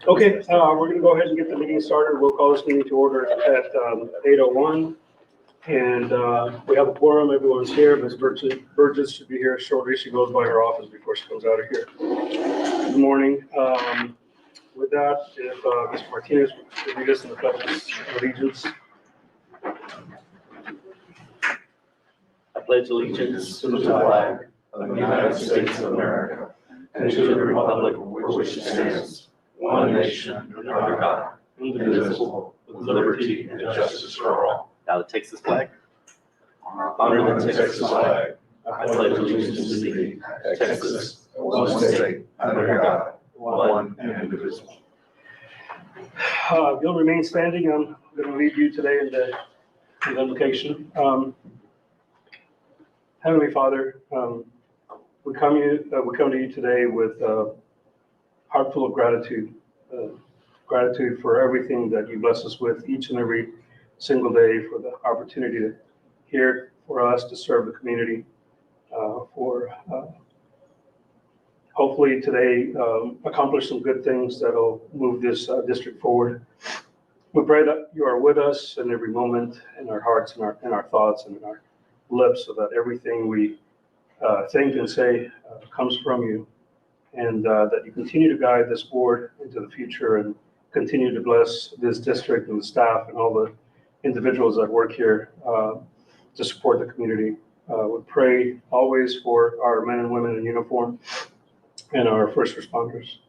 Okay, we're gonna go ahead and get the meeting started. We'll call this meeting to order at 8:01. And we have a quorum, everyone's here. Ms. Burgess should be here shortly. She goes by her office before she goes out of here. Good morning. With that, if Mr. Martinez would lead us in the pledge of allegiance. I pledge allegiance to the flag of the United States of America and to the republic for which it stands, one nation, under God, indivisible, with liberty and justice for all. Now the Texas flag. Under the Texas flag, I pledge allegiance to thee, Texas, one state, under God, one and indivisible. You'll remain standing. I'm going to lead you today in the invocation. Heavenly Father, we come to you today with a heart full of gratitude. Gratitude for everything that you bless us with each and every single day, for the opportunity to hear, for us to serve the community, for hopefully today accomplish some good things that'll move this district forward. We pray that you are with us in every moment, in our hearts and our thoughts and in our lips, so that everything we think and say comes from you, and that you continue to guide this board into the future and continue to bless this district and the staff and all the individuals that work here to support the community. We pray always for our men and women in uniform and our first responders.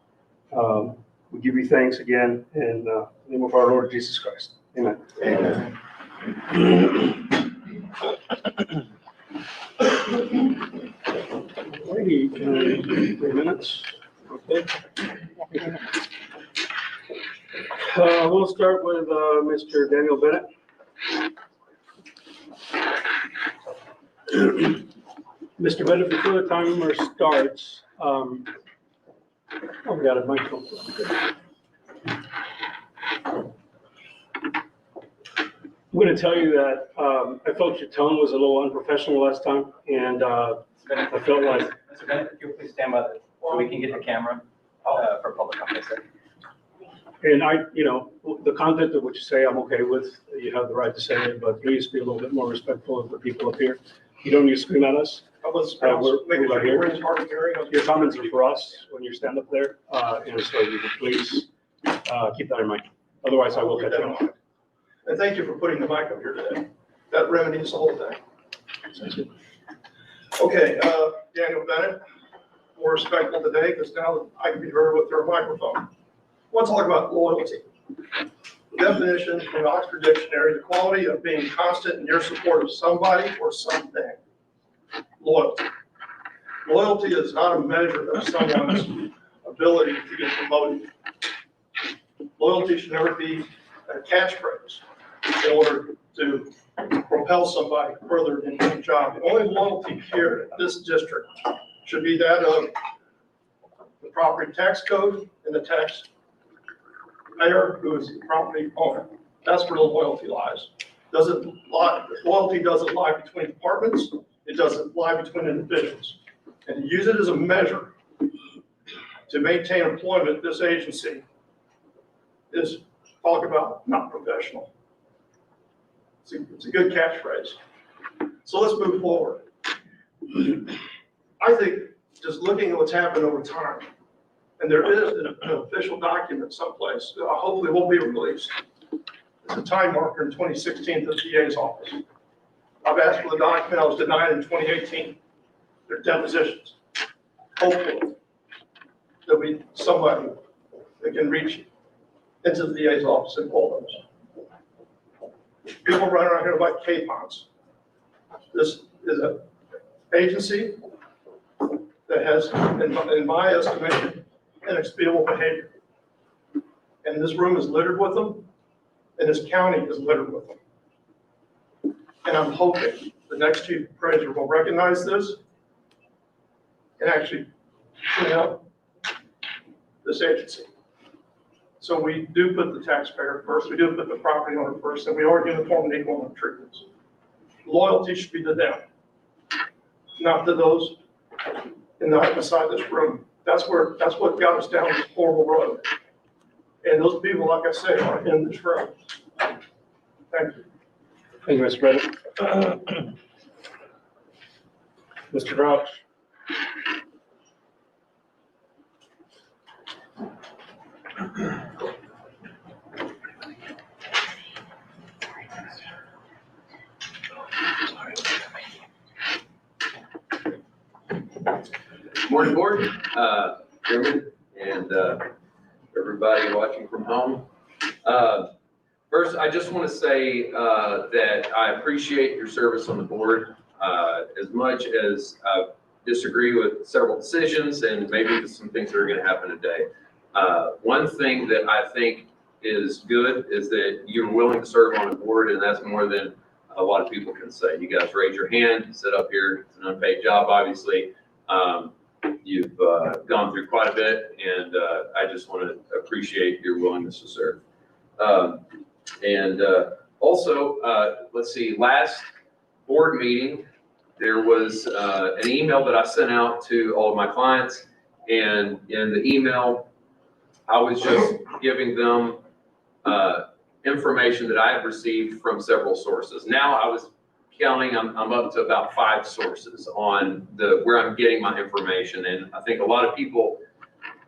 We give you thanks again in the name of our Lord Jesus Christ. Amen. Amen. Alrighty, 3 minutes. Okay. We'll start with Mr. Daniel Bennett. Mr. Bennett, before the timer starts, we got a microphone. I'm going to tell you that I felt your tone was a little unprofessional last time, and I felt like. Mr. Bennett, if you'll please stand by so we can get the camera for public comment, sir. And the content of what you say, I'm okay with. You have the right to say it, but please be a little bit more respectful of the people up here. You don't need to scream at us. We're right here. Your comments are for us when you stand up there, and so you can please keep that in mind. Otherwise, I will cut you off. And thank you for putting the mic up here today. That remedies the whole thing. Thank you. Okay, Daniel Bennett, more respectful today because now I can be heard with their microphone. I want to talk about loyalty. The definition from the Oxford Dictionary, the quality of being constant in your support of somebody or something. Loyalty. Loyalty is not a measure of someone's ability to get promoted. Loyalty should never be a catchphrase in order to propel somebody further in the job. The only loyalty here in this district should be that of the property tax code and the tax payer who is the property owner. That's where the loyalty lies. Loyalty doesn't lie between departments. It doesn't lie between individuals. And to use it as a measure to maintain employment, this agency is talk about not professional. It's a good catchphrase. So let's move forward. I think just looking at what's happened over time, and there is an official document someplace, hopefully will be released. It's a time marker in 2016 to the DA's office. I've asked for the document, I was denied in 2018. They're depositions. Hopefully, there'll be somebody that can reach into the DA's office and pull those. People run around here like capons. This is an agency that has, in my estimation, inexcusable behavior. And this room is littered with them, and this county is littered with them. And I'm hoping the next chief appraiser will recognize this and actually clean up this agency. So we do put the taxpayer first, we do put the property owner first, and we are uniform and equal in treatments. Loyalty should be to them, not to those inside this room. That's what got us down this horrible road. And those people, like I say, are in this room. Thank you. Thank you, Mr. Bennett. Mr. Crouch? Morning, board, Chairman, and everybody watching from home. First, I just want to say that I appreciate your service on the board as much as I disagree with several decisions and maybe some things that are going to happen today. One thing that I think is good is that you're willing to serve on a board, and that's more than a lot of people can say. You guys raise your hand, sit up here. It's an unpaid job, obviously. You've gone through quite a bit, and I just want to appreciate your willingness to serve. Also, let's see, last board meeting, there was an email that I sent out to all of my clients, and in the email, I was just giving them information that I had received from several sources. Now I was counting, I'm up to about 5 sources on where I'm getting my information. And I think a lot of people,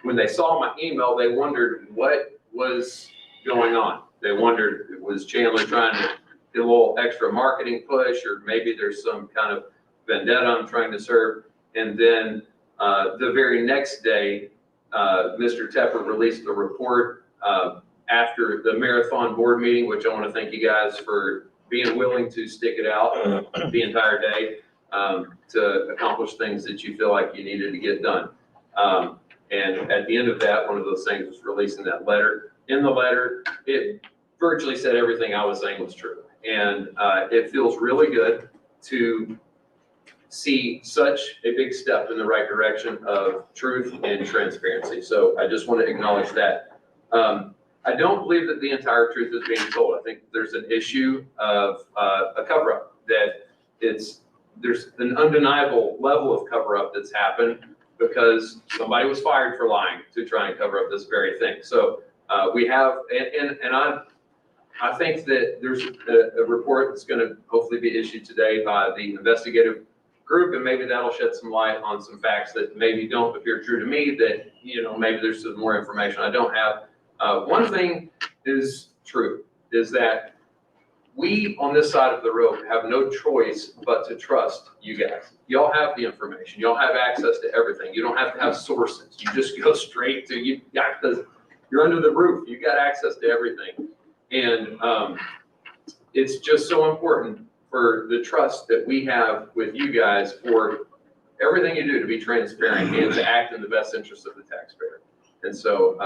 when they saw my email, they wondered what was going on. They wondered, was Chandler trying to get a little extra marketing push, or maybe there's some kind of vendetta I'm trying to serve. And then the very next day, Mr. Tepper released the report after the marathon board meeting, which I want to thank you guys for being willing to stick it out the entire day to accomplish things that you feel like you needed to get done. And at the end of that, one of those things was releasing that letter. In the letter, it virtually said everything I was saying was true. And it feels really good to see such a big step in the right direction of truth and transparency. So I just want to acknowledge that. I don't believe that the entire truth is being told. I think there's an issue of a cover-up, that there's an undeniable level of cover-up that's happened because somebody was fired for lying to try and cover up this very thing. So we have, and I think that there's a report that's going to hopefully be issued today by the investigative group, and maybe that'll shed some light on some facts that maybe don't appear true to me, that, you know, maybe there's some more information I don't have. One thing is true, is that we on this side of the road have no choice but to trust you guys. Y'all have the information. Y'all have access to everything. You don't have to have sources. You just go straight to you. You're under the roof. You got access to everything. And it's just so important for the trust that we have with you guys for everything you do to be transparent and to act in the best interest of the taxpayer. And so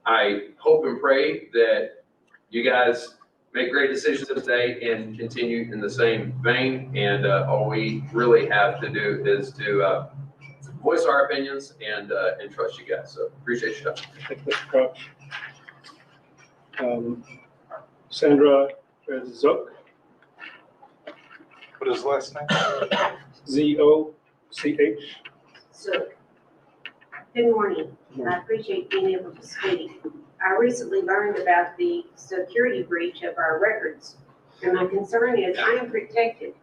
I hope and pray that you guys make great decisions today and continue in the same vein. And all we really have to do is to voice our opinions and trust you guys. So appreciate your time. Thank you, Mr. Crouch. Sandra Zook, What is the last name? Z-O-C-H. So, good morning. I appreciate being able to speak. I recently learned about the security breach of our records, and my concern is I am protected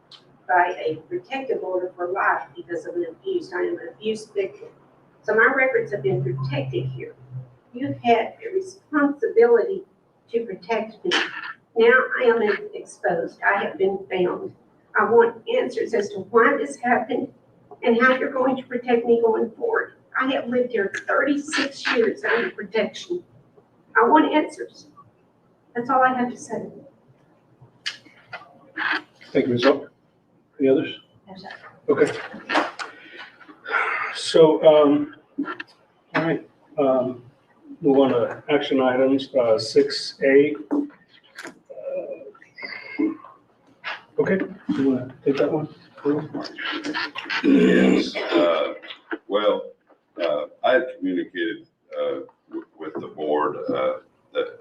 by a protective order for life because of an abuse. I am an abuse victim. So my records have been protected here. You've had a responsibility to protect me. Now I am exposed. I have been found. I want answers as to why this happened and how you're going to protect me going forward. I have lived here 36 years under protection. I want answers. That's all I have to say. Thank you, Ms. Zook. Any others? Okay. So, all right, move on to action items, 6A. Okay, you want to take that one? Yes, well, I had communicated with the board that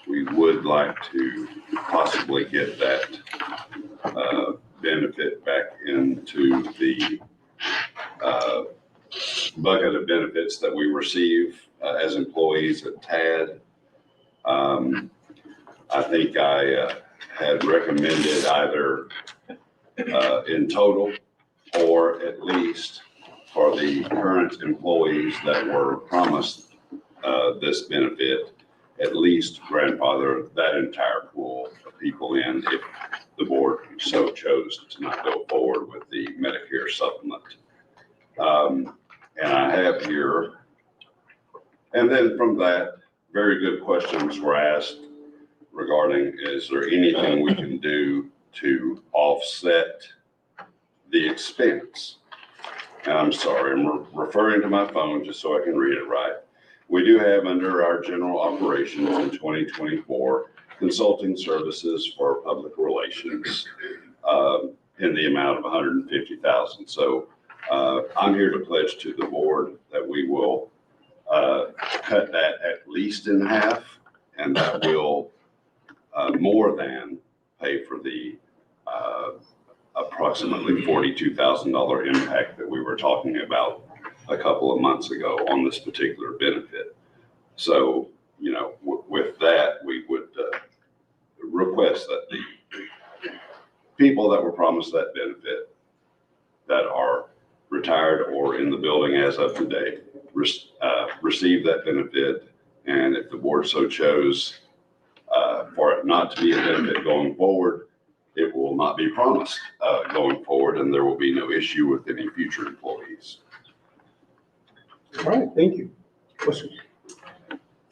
we would like to possibly get that benefit back into the bucket of benefits that we receive as employees at TAD. I think I had recommended either in total or at least for the current employees that were promised this benefit, at least grandfather that entire pool of people in if the board so chose to not go forward with the Medicare supplement. And I have here, and then from that, very good questions were asked regarding, is there anything we can do to offset the expense? And I'm sorry, I'm referring to my phone just so I can read it right. We do have under our general operations in 2024, consulting services for public relations in the amount of $150,000. So I'm here to pledge to the board that we will cut that at least in half, and that will more than pay for the approximately $42,000 impact that we were talking about a couple of months ago on this particular benefit. So, you know, with that, we would request that the people that were promised that benefit that are retired or in the building as of today receive that benefit. And if the board so chose for it not to be a benefit going forward, it will not be promised going forward, and there will be no issue with any future employees. All right, thank you. Questions?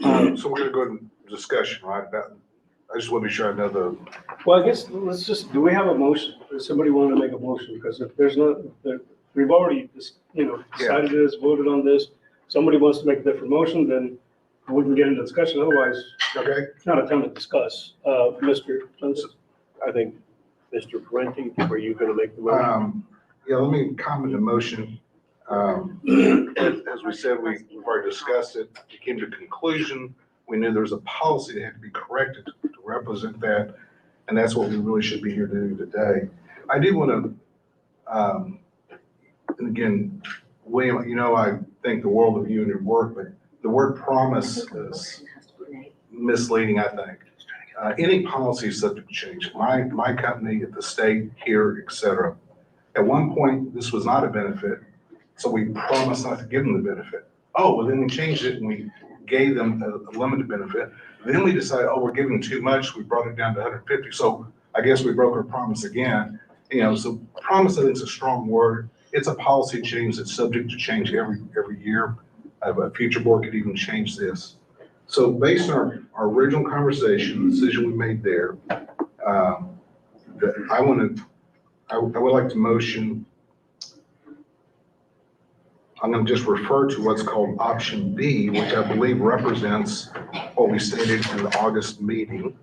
So we're gonna go to discussion, right? I just want to be sure I know the, Well, I guess let's just, do we have a motion? Does somebody want to make a motion? Because if there's not, we've already just, decided this, voted on this. Somebody wants to make a different motion, then we can get into discussion. Otherwise, okay? it's not a time to discuss. Mr. Johnson? I think, Mr. Parenti, were you gonna make the motion? Yeah, let me comment the motion. As we said, we've already discussed it. We came to a conclusion. We knew there was a policy that had to be corrected to represent that. And that's what we really should be here to do today. I do want to, and again, William, I think the world of you and your work, but the word promise is misleading, I think. Any policy is subject to change. My company, at the state, here, et cetera. At one point, this was not a benefit, so we promised not to give them the benefit. Oh, well, then we changed it and we gave them a limited benefit. Then we decided, oh, we're giving too much. We brought it down to 150. So I guess we broke our promise again. So promise, I think, is a strong word. It's a policy change that's subject to change every year. A future board could even change this. So based on our original conversation, the decision we made there, I would like to motion, I'm going to just refer to what's called option B, which I believe represents what we stated in the August meeting.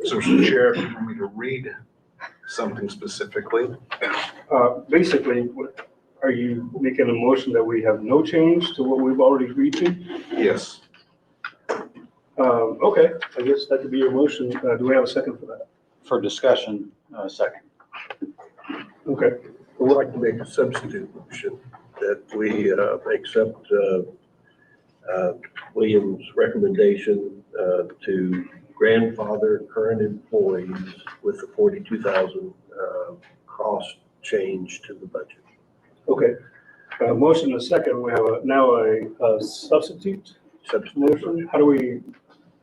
So Mr. Chair, if you want me to read something specifically. Basically, are you making a motion that we have no change to what we've already agreed to? Yes. Okay, I guess that could be your motion. Do we have a second for that? For discussion, second. Okay. I would like to make a substitute motion that we accept William's recommendation to grandfather current employees with the 42,000 cost change to the budget. Okay. Motion and a second. We have now a substitute motion. How do we?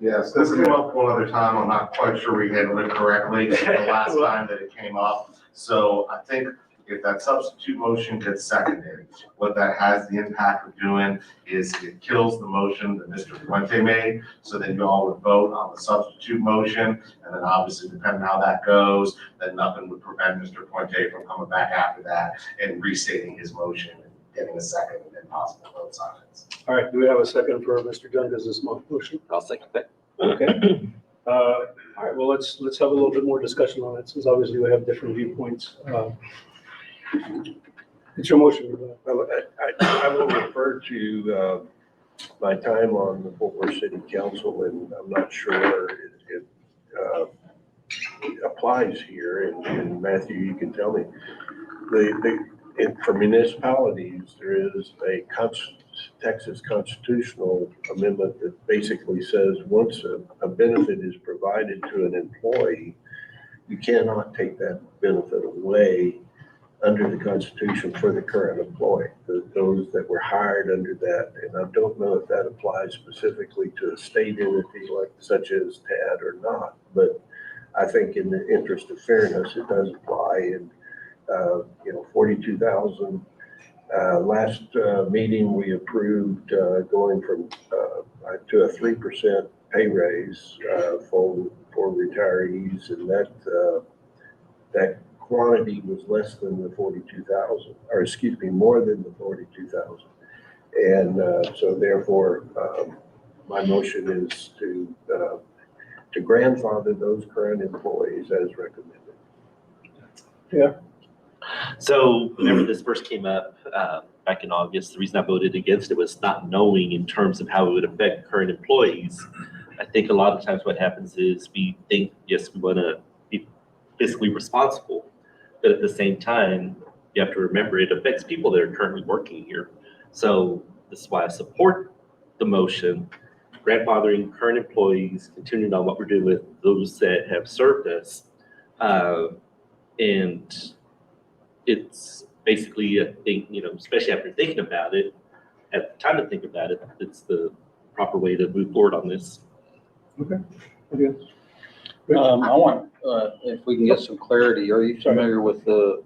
Yes, this came up one other time. I'm not quite sure we handled it correctly the last time that it came up. So I think if that substitute motion gets seconded, what that has the impact of doing is it kills the motion that Mr. Puente made. So then you all would vote on the substitute motion. And then obviously, depending on how that goes, then nothing would prevent Mr. Puente from coming back after that and restating his motion and getting a second and then possible votes on it. All right. Do we have a second for Mr. Dundas' motion? I'll second that. Okay. All right. Well, let's have a little bit more discussion on it, since obviously we have different viewpoints. It's your motion. I will refer to my time on the Fort Worth City Council, and I'm not sure it applies here. And Matthew, you can tell me. For municipalities, there is a Texas constitutional amendment that basically says once a benefit is provided to an employee, you cannot take that benefit away under the Constitution for the current employee, those that were hired under that. And I don't know if that applies specifically to a state entity like such as TAD or not, but I think in the interest of fairness, it does apply. And, 42,000. Last meeting, we approved going from to a 3% pay raise for retirees, and that quantity was less than the 42,000, or excuse me, more than the 42,000. And so therefore, my motion is to grandfather those current employees as recommended. So whenever this first came up back in August, the reason I voted against it was not knowing in terms of how it would affect current employees. I think a lot of times what happens is we think, yes, we want to be fiscally responsible, but at the same time, you have to remember it affects people that are currently working here. So this is why I support the motion, grandfathering current employees, continuing on what we're doing with those that have served us. And it's basically, I think, especially after thinking about it, at the time to think about it, it's the proper way to move forward on this. Okay. I want, if we can get some clarity, are you familiar with the,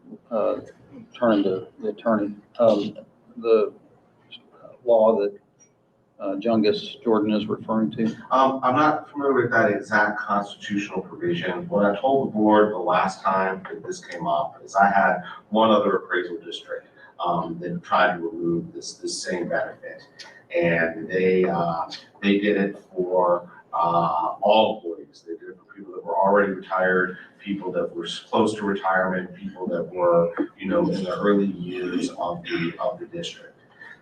turn to the attorney, the law that Jungus Jordan is referring to? I'm not familiar with that exact constitutional provision. What I told the board the last time that this came up is I had one other appraisal district that tried to remove this same benefit. And they did it for all employees. They did it for people that were already retired, people that were close to retirement, people that were, in the early years of the district.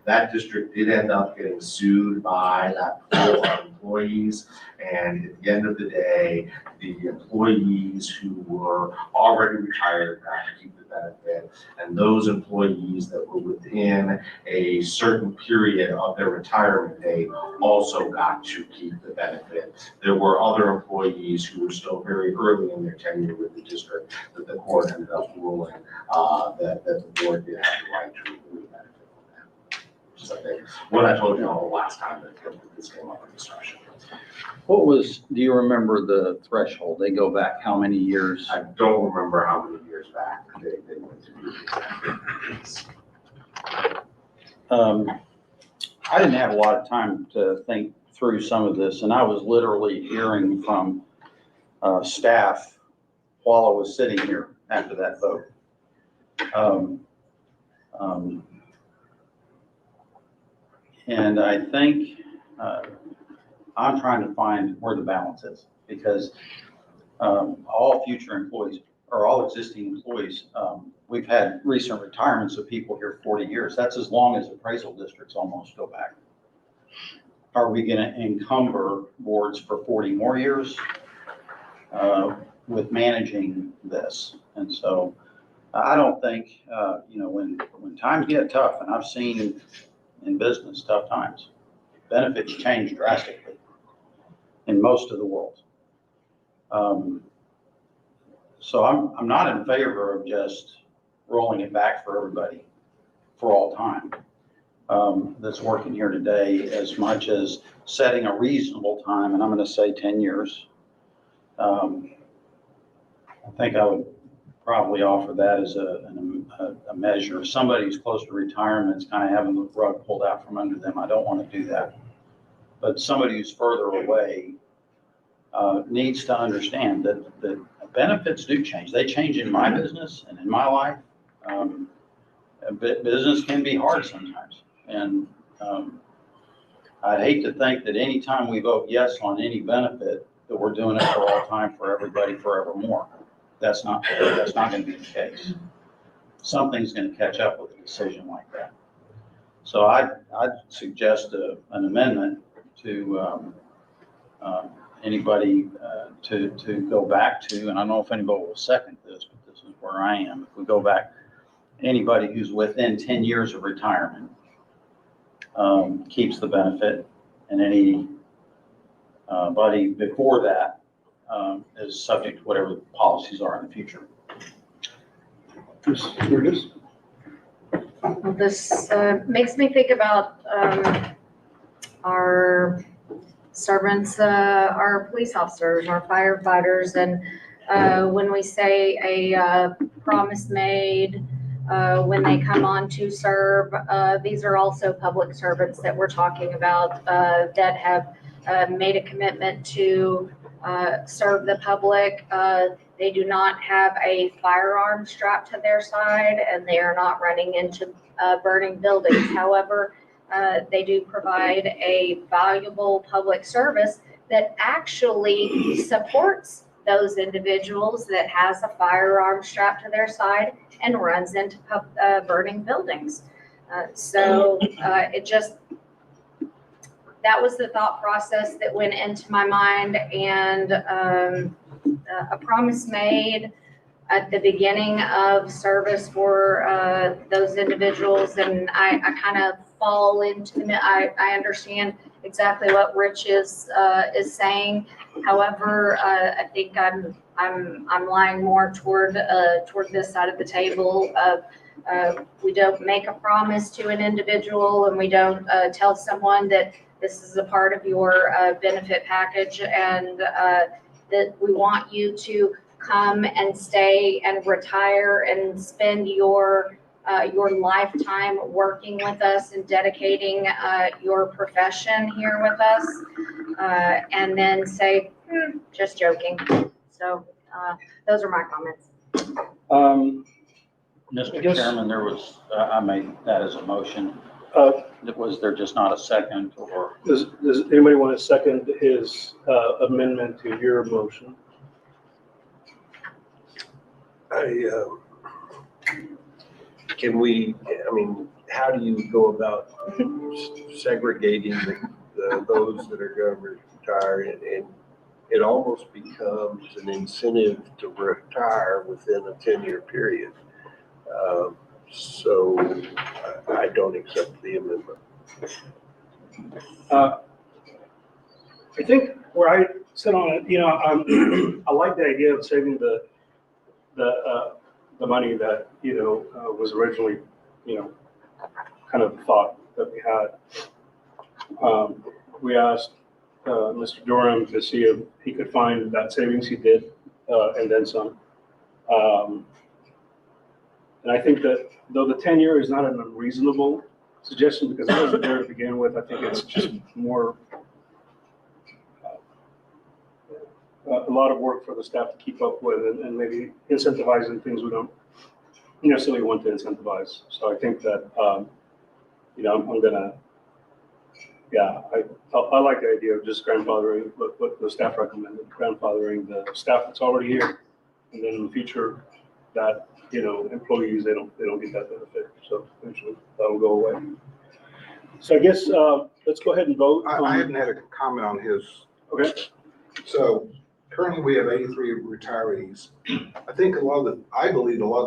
That district did end up getting sued by that pool of employees. And at the end of the day, the employees who were already retired got to keep the benefit. And those employees that were within a certain period of their retirement date also got to keep the benefit. There were other employees who were still very early in their tenure with the district that the court ended up ruling that the board did have the right to remove the benefit. I think what I told you all the last time that this came up in discussion. Do you remember the threshold? They go back how many years? I don't remember how many years back they went to do this. I didn't have a lot of time to think through some of this, and I was literally hearing from staff while I was sitting here after that vote. And I think I'm trying to find where the balance is, because all future employees or all existing employees, we've had recent retirements of people here 40 years. That's as long as appraisal districts almost go back. Are we going to encumber boards for 40 more years with managing this? And so I don't think, when times get tough, and I've seen in business tough times, benefits change drastically in most of the world. So I'm not in favor of just rolling it back for everybody for all time that's working here today, as much as setting a reasonable time, and I'm going to say 10 years. I think I would probably offer that as a measure. If somebody who's close to retirement is kind of having the rug pulled out from under them, I don't want to do that. But somebody who's further away needs to understand that benefits do change. They change in my business and in my life. Business can be hard sometimes. And I'd hate to think that anytime we vote yes on any benefit, that we're doing it for all time, for everybody, forevermore. That's not going to be the case. Something's going to catch up with a decision like that. So I'd suggest an amendment to anybody to go back to, and I don't know if anybody will second this, but this is where I am. If we go back, anybody who's within 10 years of retirement, keeps the benefit, and any buddy before that is subject to whatever the policies are in the future. Ms. Burgess? Well, this makes me think about our servants, our police officers, our firefighters, and when we say a promise made, when they come on to serve, these are also public servants that we're talking about that have made a commitment to serve the public. They do not have a firearm strapped to their side, and they are not running into burning buildings. However, they do provide a valuable public service that actually supports those individuals that has a firearm strapped to their side and runs into burning buildings. So it just, that was the thought process that went into my mind, and a promise made at the beginning of service for those individuals, and I kind of fall into the, I understand exactly what Rich is saying. However, I think I'm lying more toward this side of the table of we don't make a promise to an individual, and we don't tell someone that this is a part of your benefit package, and that we want you to come and stay and retire and spend your lifetime working with us and dedicating your profession here with us, and then say, just joking. So those are my comments. Mr. guess- Chairman, there was, I made that as a motion. Was there just not a second, or? Does anybody want to second his amendment to your motion? Can we, I mean, how do you go about segregating those that are going to retire? And it almost becomes an incentive to retire within a 10-year period. So I don't accept the amendment. I think where I sit on it, I like the idea of saving the money that, was originally, kind of thought that we had. We asked Mr. Durham to see if he could find that savings. He did, and then some. And I think that though the 10-year is not an unreasonable suggestion, because it wasn't there to begin with, I think it's just more a lot of work for the staff to keep up with, and maybe incentivizing things we don't necessarily want to incentivize. So I think that, I'm gonna, I like the idea of just grandfathering what the staff recommended, grandfathering the staff that's already here. And then in the future, that, employees, they don't get that benefit. So eventually that'll go away. So I guess, let's go ahead and vote. I haven't had a comment on his. Okay. So currently we have 83 retirees. I believe a lot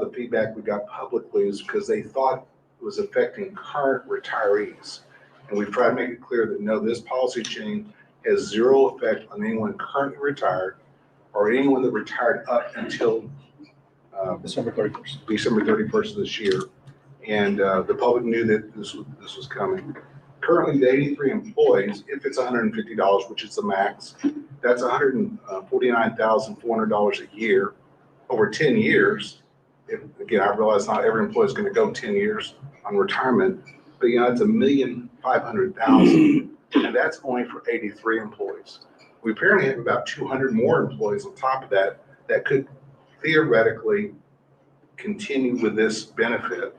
of the feedback we got publicly is because they thought it was affecting current retirees. And we've tried to make it clear that no, this policy change has zero effect on anyone currently retired or anyone that retired up until December 31st. December 31st of this year. And the public knew that this was coming. Currently, the 83 employees, if it's $150, which is the max, that's $149,400 a year over 10 years. Again, I realize not every employee is going to go 10 years on retirement, but it's $1,500,000, and that's only for 83 employees. We apparently have about 200 more employees on top of that could theoretically continue with this benefit.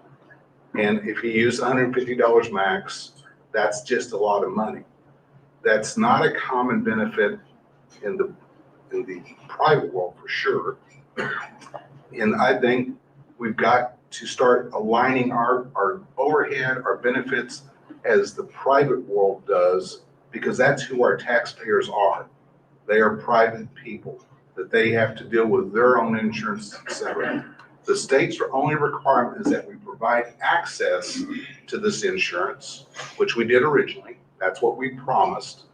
And if you use $150 max, that's just a lot of money. That's not a common benefit in the private world for sure. And I think we've got to start aligning our overhead, our benefits as the private world does, because that's who our taxpayers are. They are private people, that they have to deal with their own insurance, et cetera. The state's only requirement is that we provide provide access to this insurance, which we did originally. That's what we promised.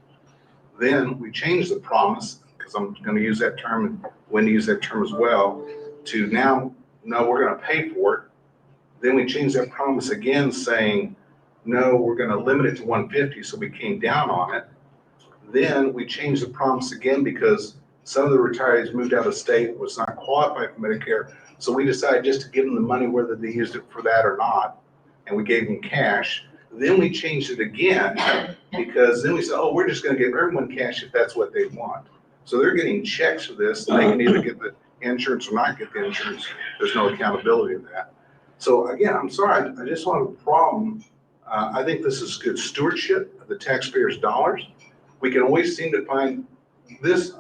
Then we changed the promise, because I'm gonna use that term, and Wendy used that term as well, to now, no, we're gonna pay for it. Then we changed that promise again, saying, no, we're gonna limit it to 150, so we came down on it. Then we changed the promise again because some of the retirees moved out of state, was not qualified for Medicare. So we decided just to give them the money, whether they used it for that or not, and we gave them cash. Then we changed it again, because then we said, oh, we're just gonna give everyone cash if that's what they want. So they're getting checks for this, and they can either get the insurance or not get the insurance. There's no accountability of that. So again, I'm sorry, I just want a problem. I think this is good stewardship of the taxpayers' dollars. We can always seem to find this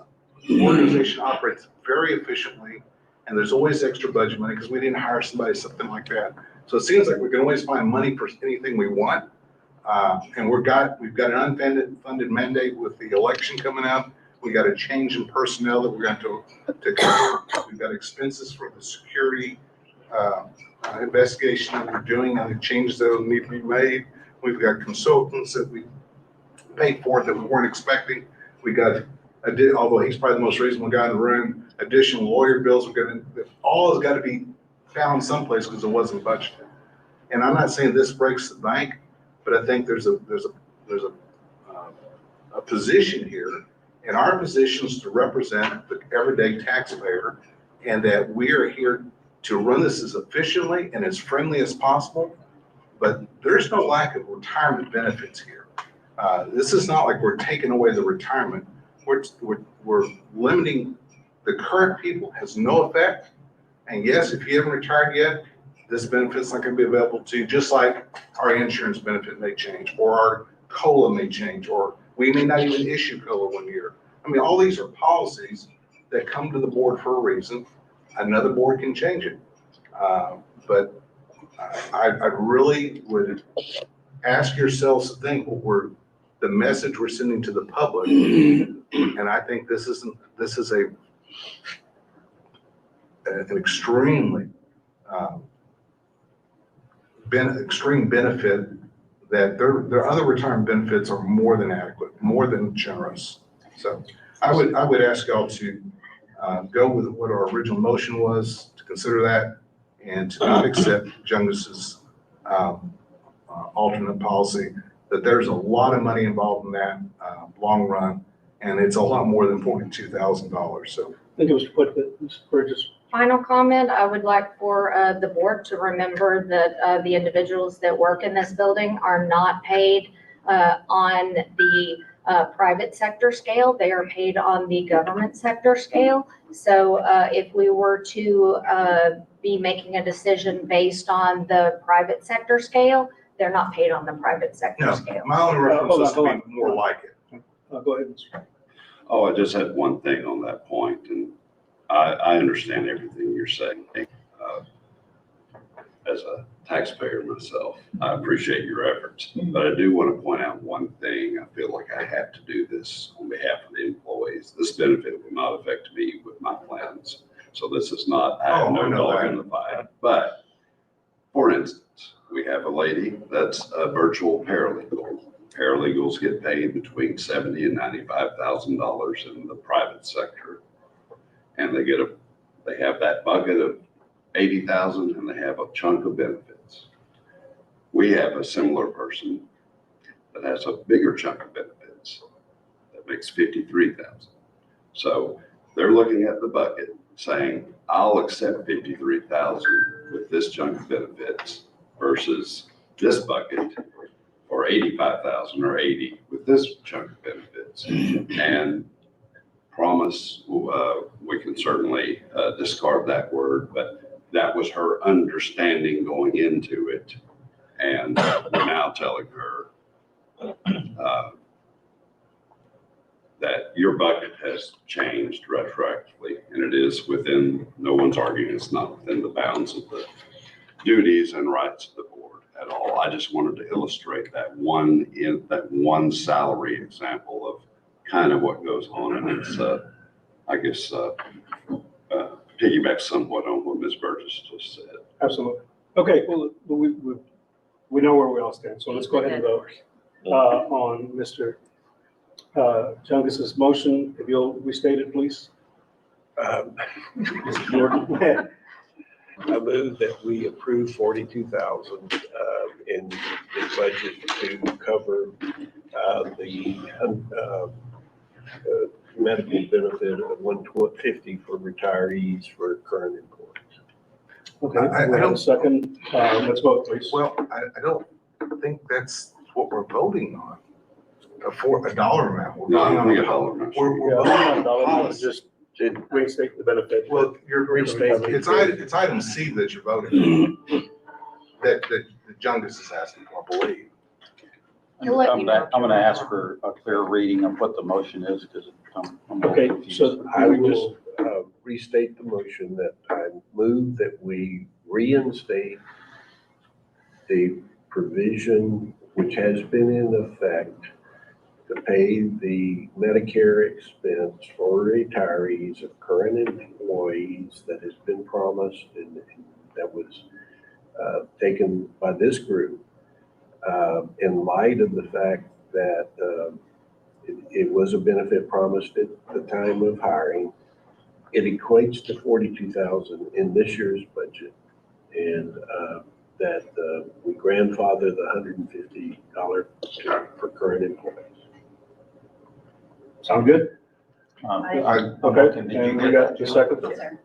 organization operates very efficiently, and there's always extra budget money because we didn't hire somebody, something like that. So it seems like we can always find money for anything we want. And we've got an unfunded mandate with the election coming up. We got a change in personnel that we're going to cover. We've got expenses for the security investigation that we're doing and the changes that need to be made. We've got consultants that we paid for that we weren't expecting. We got, although he's probably the most reasonable guy in the room, additional lawyer bills. All has got to be found someplace because it wasn't budgeted. And I'm not saying this breaks the bank, but I think there's a position here, and our position is to represent the everyday taxpayer, and that we are here to run this as efficiently and as friendly as possible. But there's no lack of retirement benefits here. This is not like we're taking away the retirement. We're limiting the current people, has no effect. And yes, if you haven't retired yet, this benefit's not gonna be available to you, just like our insurance benefit may change, or our COLA may change, or we may not even issue COLA 1 year. I mean, all these are policies that come to the board for a reason. Another board can change it. But I really would ask yourselves to think what the message we're sending to the public. And I think this is an extremely extreme benefit, that their other retirement benefits are more than adequate, more than generous. So I would ask y'all to go with what our original motion was, to consider that, and to not accept Jungus's alternate policy, that there's a lot of money involved in that long run, and it's a lot more than $42,000. So I think it was put that Ms. Burgess. Final comment, I would like for the board to remember that the individuals that work in this building are not paid on the private sector scale. They are paid on the government sector scale. So if we were to be making a decision based on the private sector scale, they're not paid on the private sector scale. My only reference was to be more like it. Go ahead, Mr. Oh, I just had one thing on that point, and I understand everything you're saying. As a taxpayer myself, I appreciate your efforts, but I do want to point out one thing. I feel like I have to do this on behalf of the employees. This benefit will not affect me with my plans. So this is not, I have no dog in the fight. But for instance, we have a lady that's a virtual paralegal. Paralegals get paid between $70,000 and $95,000 in the private sector. And they have that bucket of 80,000 and they have a chunk of benefits. We have a similar person that has a bigger chunk of benefits that makes 53,000. So they're looking at the bucket saying, I'll accept 53,000 with this chunk of benefits versus this bucket for 85,000 or 80 with this chunk of benefits. And promise, we can certainly discard that word, but that was her understanding going into it. And we're now telling her that your bucket has changed retroactively, and it is within, no one's arguing it's not within the bounds of the duties and rights of the board at all. I just wanted to illustrate that one salary example of kind of what goes on, and it's I guess piggybacks somewhat on what Ms. Burgess just said. Absolutely. Okay, well, we know where we all stand, so let's go ahead and vote on Mr. Jungus's motion. If you'll restate it, please. Mr. Jordan. I move that we approve 42,000 in the budget to cover the medical benefit of $150 for retirees for current employees. Okay, I we have a don't- second. Let's vote, please. Well, I don't think that's what we're voting on, for a dollar amount. We're No, voting I on think a- a dollar amount. We're Yeah, voting on a $1 policy. just to reinstate the benefit. Well, it's item C that you're voting on, that Jungus is asking for, I believe. He'll let you know. I'm gonna ask for a clear reading of what the motion is, because I'm a little Okay, confused. so I we just, will restate the motion that I move that we reinstate the provision which has been in effect to pay the Medicare expense for retirees of current employees that has been promised and that was taken by this group in light of the fact that it was a benefit promised at the time of hiring. It equates to 42,000 in this year's budget, and that we grandfather the $150 for current employees. sound good? I- Okay, Did you and we get got that, the Jim? second. Yes, sir.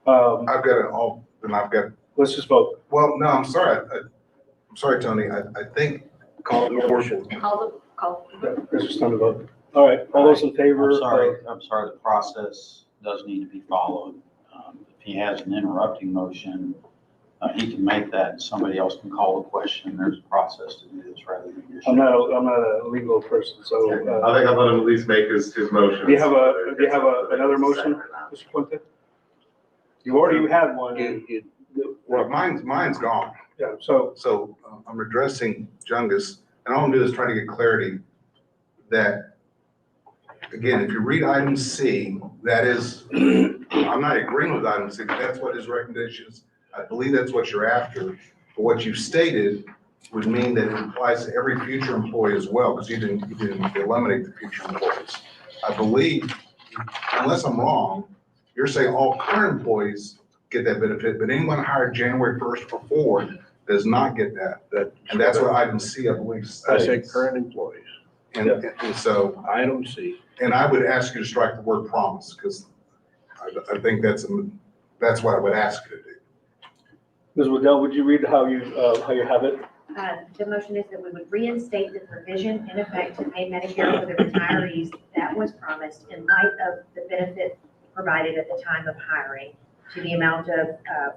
I've got it all, and I've got, Let's just vote. well, no, I'm sorry. I'm sorry, Tony. I think, Call the motion. Call. Yeah, There's just time to vote. All right, all those in favor? I'm sorry, the process does need to be followed. If he has an interrupting motion, he can make that, and somebody else can call the question. There's a process to do this rather than just. I'm not a legal person, so, I think I'll let him at least make his motion. do you have another motion, Mr. Puente? You already had one. well, mine's gone. Yeah, so, So I'm addressing Jungus, and all I'm doing is trying to get clarity that, again, if you read item C, that is, I'm not agreeing with item C, but that's what his recommendation is. I believe that's what you're after. But what you stated would mean that it applies to every future employee as well, because you didn't eliminate the future employees. I believe, unless I'm wrong, you're saying all current employees get that benefit, but anyone hired January 1st or forward does not get that. And that's what item C, I believe, I states. said current employees. And so, Item C. and I would ask you to strike the word promise, because I think that's what I would ask you to do. Ms. Waddell, would you read how you have it? The motion is that we would reinstate the provision in effect to pay Medicare for the retirees that was promised in light of the benefit provided at the time of hiring to the amount of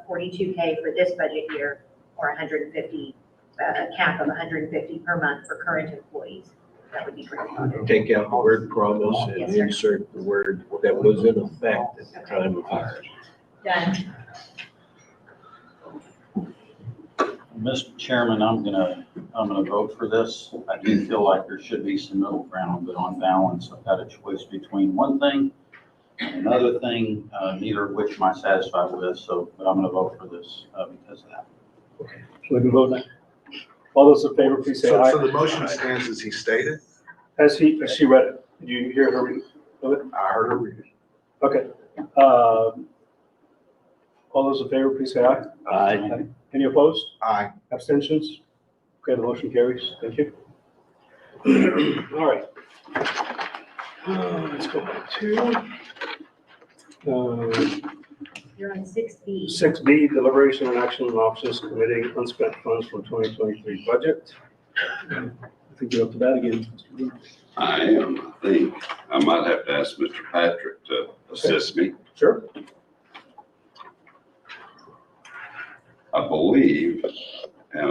$42K for this budget year, or 150, a cap of 150 per month for current employees. That would be grandfathered. Take out the word promise and Yes, sir. insert the word that was in effect at the time of hiring. Done. Mr. Chairman, I'm gonna vote for this. I do feel like there should be some middle ground, but on balance, I've got a choice between one thing and another thing, neither of which am I satisfied with, but I'm gonna vote for this, because of that. So we can vote now. All those in favor, please say So aye. the motion stands as he stated. As she read it, did you hear her read it? I heard her read it. Okay. All those in favor, please say aye. Aye. Any opposed? Aye. Abstentions? Okay, the motion carries. Thank you. All right. Let's go back to You're on 6B. 6B, deliberation and action on options committing unspent funds from 2023 budget. I think you're up to that again. Mr. Lee. I am, I think. I might have to ask Mr. Patrick to assist me. Sure. I believe, and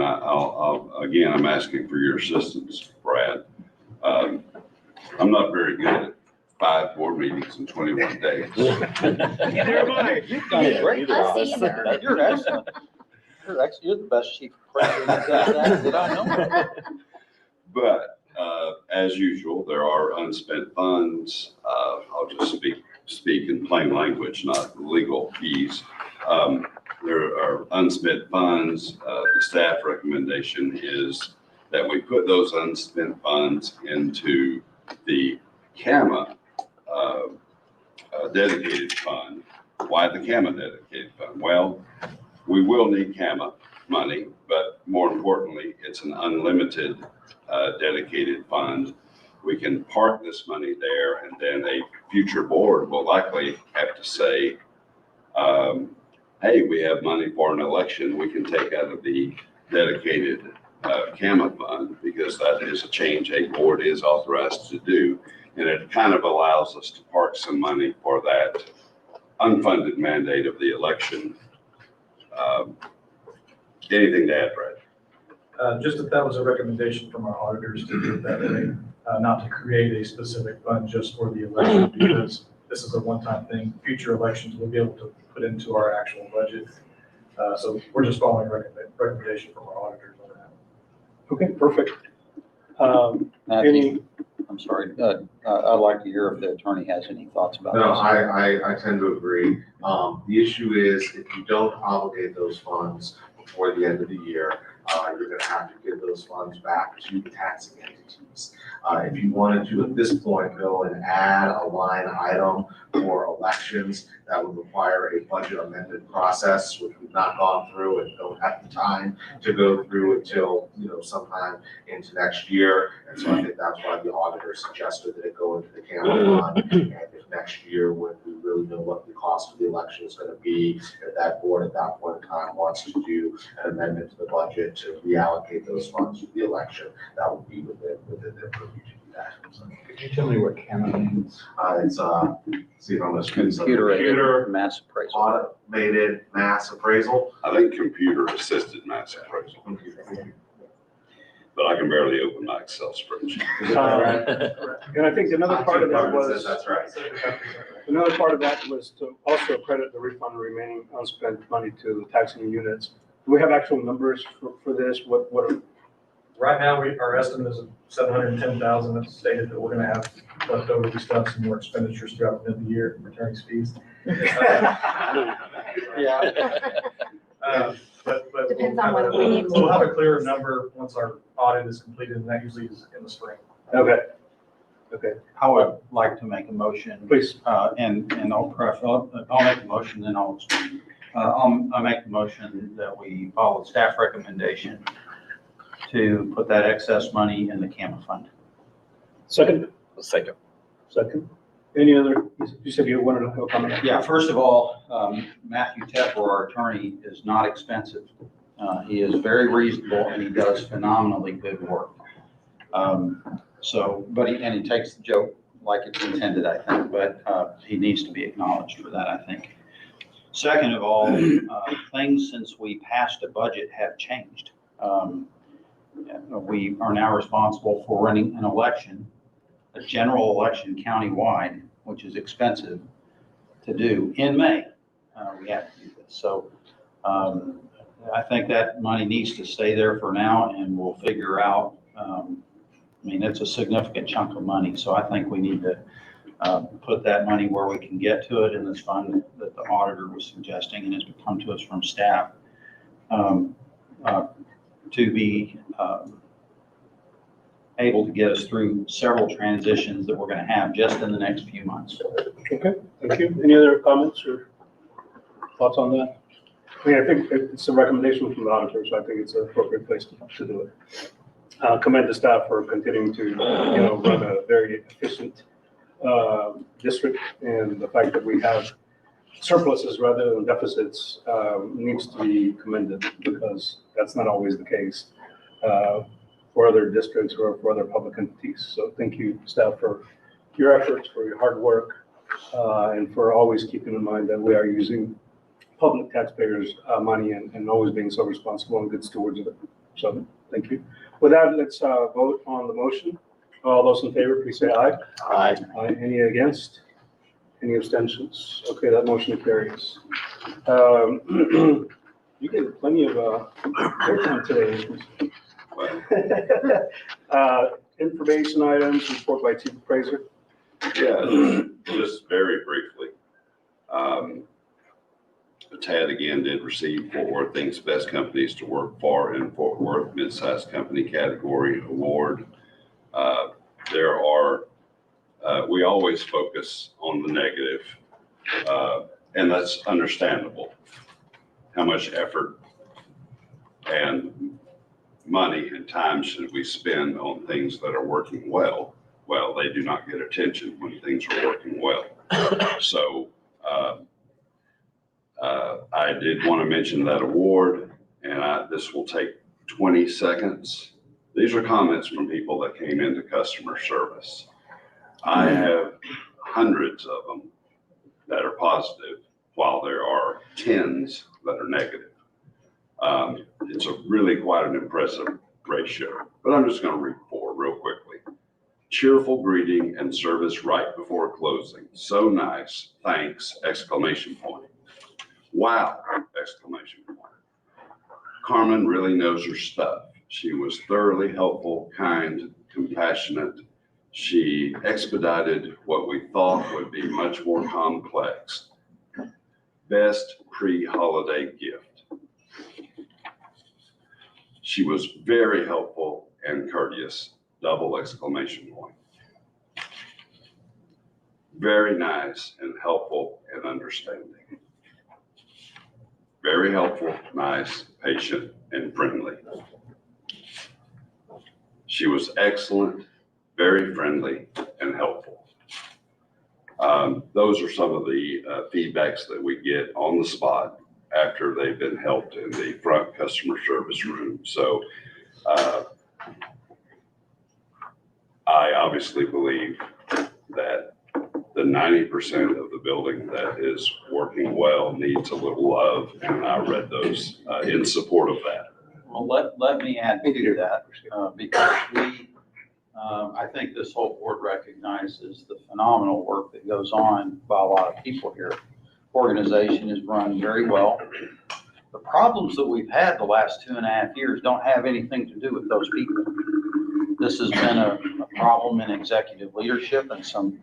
again, I'm asking for your assistance, Brad. I'm not very good at 5 board meetings in 21 days. Neither am I. You've done a great job. Us either. You're excellent. You're the best chief president that I know. But as usual, there are unspent funds. I'll just speak in plain language, not legal fees. there are unspent funds. The staff recommendation is that we put those unspent funds into the CAMA dedicated fund. Why the CAMA dedicated fund? Well, we will need CAMA money, but more importantly, it's an unlimited dedicated fund. We can park this money there, and then a future board will likely have to say, hey, we have money for an election we can take out of the dedicated CAMA fund, because that is a change a board is authorized to do. And it kind of allows us to park some money for that unfunded mandate of the election. Anything to add, Brad? Just that was a recommendation from our auditors to do it that way, not to create a specific fund just for the election, because this is a one-time thing. Future elections we'll be able to put into our actual budget. So we're just following recommendation from our auditors on that. Okay, perfect. Matthew, I'm sorry, I'd like to hear if the attorney has any thoughts about this. No, I tend to agree. The issue is if you don't obligate those funds before the end of the year, you're gonna have to give those funds back to the taxing entities. If you wanted to, at this point, go and add a line item for elections, that would require a budget amendment process, which we've not gone through and don't have the time to go through until, sometime into next year. And so I think that's why the auditor suggested that it go into the CAMA fund. And if next year, when we really know what the cost of the election is gonna be, if that board at that point in time wants to do an amendment to the budget to reallocate those funds to the election, that would be within their purview to do that. Could you tell me what CAMA means? It's, see if I'm gonna screen something. Computer mass appraisal. Automated mass appraisal. I think computer assisted mass appraisal, but I can barely open my Excel spreadsheet. And I think another part of that was, That's right. another part of that was to also credit the refund remaining unspent money to the taxing units. Do we have actual numbers for this? What are, Right now, our estimate is 710,000. It's stated that we're gonna have leftover, we still have some more expenditures throughout the end of the year, attorney's fees. Yeah. But Depends on whether we need we'll have a clearer number once our audit is completed, and that usually is in the spring. okay. Okay, I would like to make a motion, please. and I'll make a motion, then I'll make the motion that we follow staff recommendation to put that excess money in the CAMA fund. Second? Second. Second. Any other, you said you wanted to have a comment? Yeah, first of all, Matthew Tepper, our attorney, is not expensive. He is very reasonable and he does phenomenally good work. He takes the joke like it's intended, I think, but he needs to be acknowledged for that, I think. Second of all, things since we passed a budget have changed. We are now responsible for running an election, a general election countywide, which is expensive to do in May. We have to do this. So I think that money needs to stay there for now, and we'll figure out, it's a significant chunk of money. So I think we need to put that money where we can get to it in this fund that the auditor was suggesting and has come to us from staff, to be able to get us through several transitions that we're going to have just in the next few months. Okay, thank you. Any other comments or thoughts on that? I think it's a recommendation from the auditor, so I think it's an appropriate place to do it. Commend the staff for continuing to, run a very efficient district, and the fact that we have surpluses rather than deficits needs to be commended, because that's not always the case for other districts or for other public entities. So thank you, staff, for your efforts, for your hard work, and for always keeping in mind that we are using public taxpayers' money and always being so responsible and good stewards of it. So thank you. With that, let's vote on the motion. All those in favor, please say aye. Aye. Aye. Any against? Any abstentions? Okay, that motion carries. You get plenty of airtime today. Information items, report by Chief Appraiser. Yeah, just very briefly. Tad again did receive Fort Worth Thinks Best Companies to Work For in Fort Worth Mid-Sized Company Category Award. There are, we always focus on the negative, and that's understandable. How much effort and money and time should we spend on things that are working well? Well, they do not get attention when things are working well. So I did want to mention that award, and this will take 20 seconds. These are comments from people that came into customer service. I have hundreds of them that are positive, while there are tens that are negative. It's a really quite an impressive ratio, but I'm just going to read 4 real quickly. Cheerful greeting and service right before closing. So nice. Thanks! Exclamation point. Wow! Exclamation point. Carmen really knows her stuff. She was thoroughly helpful, kind, compassionate. She expedited what we thought would be much more complex. Best pre-holiday gift. She was very helpful and courteous. Double exclamation point. Very nice and helpful and understanding. Very helpful, nice, patient, and friendly. She was excellent, very friendly, and helpful. Those are some of the feedbacks that we get on the spot after they've been helped in the front customer service room. So I obviously believe that the 90% of the building that is working well needs a little love, and I read those in support of that. Well, let me add to that, because I think this whole board recognizes the phenomenal work that goes on by a lot of people here. Organization is run very well. The problems that we've had the last 2.5 years don't have anything to do with those people. This has been a problem in executive leadership and some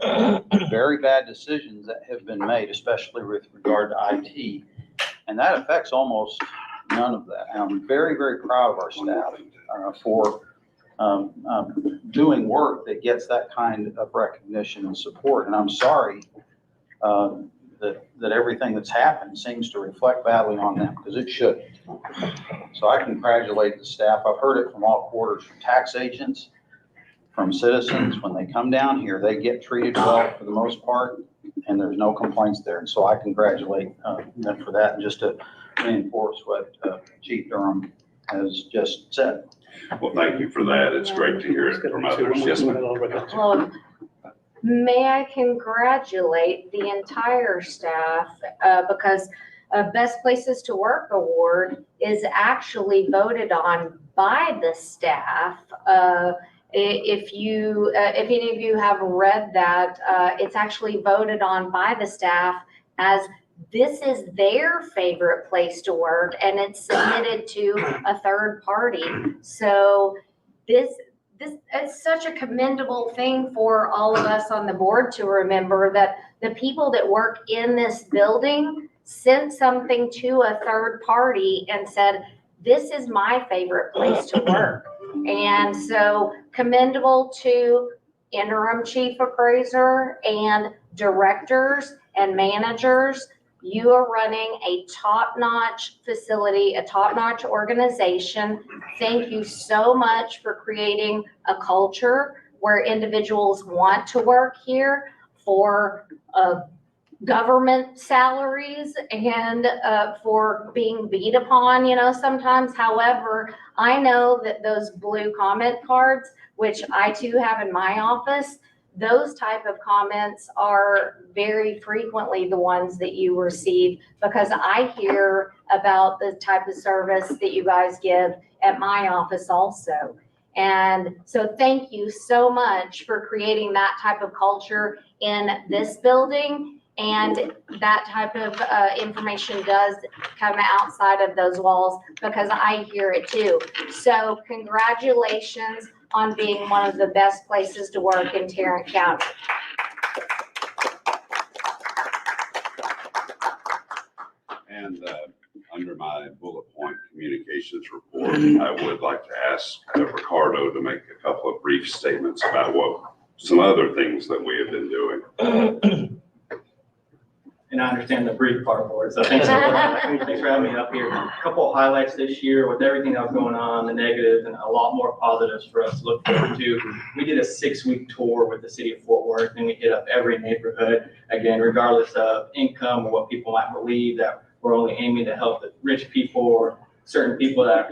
very bad decisions that have been made, especially with regard to IT. And that affects almost none of that. And I'm very, very proud of our staff for doing work that gets that kind of recognition and support. And I'm sorry that everything that's happened seems to reflect badly on them, because it shouldn't. So I congratulate the staff. I've heard it from all quarters, from tax agents, from citizens. When they come down here, they get treated well for the most part, and there's no complaints there. And so I congratulate them for that. And just to reinforce what Chief Durham has just said. Well, thank you for that. It's great to hear it from others. Yes, ma'am. Well, may I congratulate the entire staff, because Best Places to Work Award is actually voted on by the staff. If any of you have read that, it's actually voted on by the staff as this is their favorite place to work, and it's submitted to a third party. So this it's such a commendable thing for all of us on the board to remember, that the people that work in this building sent something to a third party and said, this is my favorite place to work. And so commendable to interim chief appraiser and directors and managers. You are running a top-notch facility, a top-notch organization. Thank you so much for creating a culture where individuals want to work here for government salaries and for being beat upon, sometimes. However, I know that those blue comment cards, which I too have in my office, those type of comments are very frequently the ones that you receive, because I hear about the type of service that you guys give at my office also. And so thank you so much for creating that type of culture in this building. And that type of information does come outside of those walls, because I hear it too. So congratulations on being one of the best places to work in Tarrant County. And under my bullet point communications report, I would like to ask Ricardo to make a couple of brief statements about some other things that we have been doing. And I understand the brief part for it, so thanks for having me up here. A couple of highlights this year with everything that was going on, the negatives, and a lot more positives for us to look forward to. We did a 6-week tour with the city of Fort Worth, and we hit up every neighborhood. Again, regardless of income or what people might believe, that we're only aiming to help the rich people or certain people that,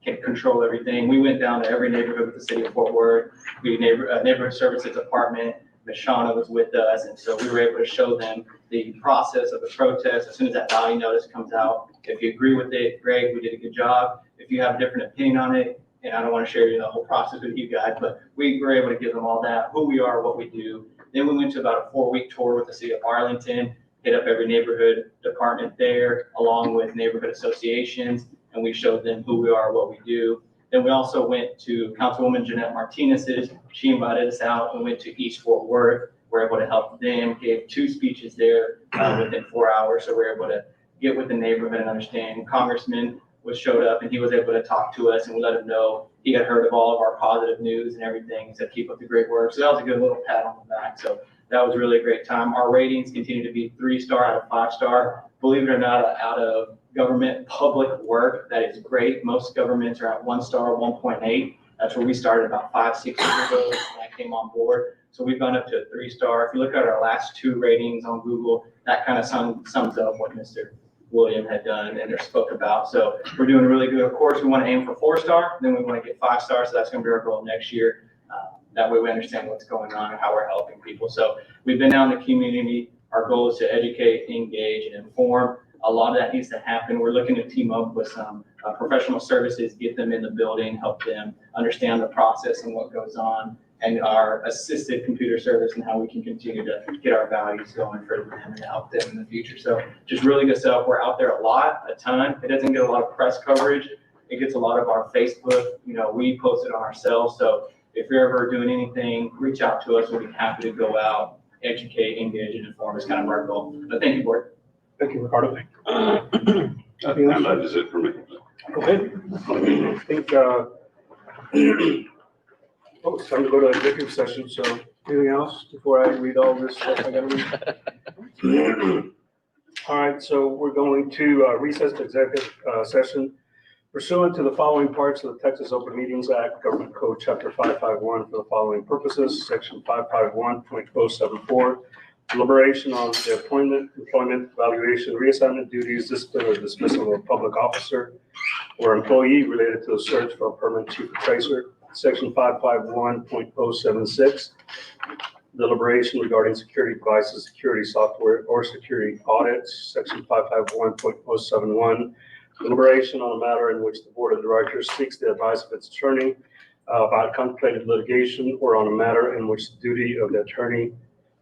can control everything. We went down to every neighborhood with the city of Fort Worth. We neighborhood services department, Ms. Shauna was with us, and so we were able to show them the process of the protest. As soon as that value notice comes out, if you agree with it, great, we did a good job. If you have a different opinion on it, and I don't want to share the whole process with you guys, but we were able to give them all that, who we are, what we do. Then we went to about a 4-week tour with the city of Arlington, hit up every neighborhood department there, along with neighborhood associations, and we showed them who we are, what we do. Then we also went to Councilwoman Jeanette Martinez's. She invited us out and went to East Fort Worth. We're able to help them, gave 2 speeches there within 4 hours. So we're able to get with the neighborhood and understand. Congressman showed up and he was able to talk to us and we let him know he had heard of all of our positive news and everything. He said, keep up the great work. So that was a good little pat on the back. So that was really a great time. Our ratings continue to be 3-star out of 5-star. Believe it or not, out of government public work, that is great. Most governments are at 1-star, 1.8. That's where we started about 5-6 years ago when I came on board. So we've gone up to a 3-star. If you look at our last 2 ratings on Google, that kind of sums up what Mr. William had done and spoke about. So we're doing really good. Of course, we want to aim for 4-star, then we want to get 5-star. So that's going to be our goal next year. That way we understand what's going on and how we're helping people. So we've been out in the community. Our goal is to educate, engage, and inform. A lot of that needs to happen. We're looking to team up with some professional services, get them in the building, help them understand the process and what goes on, and our assisted computer service and how we can continue to get our values going for them and help them in the future. So just really good stuff. We're out there a ton. It doesn't get a lot of press coverage. It gets a lot of our Facebook. We post it on ourselves. So if you're ever doing anything, reach out to us. We'll be happy to go out, educate, engage, and inform is kind of our goal. But thank you, Board. Thank you, Ricardo. And that is it for me. Okay. I think, it's time to go to executive session, so anything else before I read all this stuff I gotta read? All right, so we're going to recess to executive session pursuant to the following parts of the Texas Open Meetings Act, Government Code Chapter 551 for the following purposes, Section 551.074, deliberation on the appointment, employment, evaluation, reassignment duties, discipline, or dismissal of a public officer or employee related to the search for a permanent chief or tracer. Section 551.076, deliberation regarding security devices, security software, or security audits. Section 551.071, deliberation on a matter in which the Board of Directors seeks the advice of its attorney about contemplated litigation or on a matter in which the duty of the attorney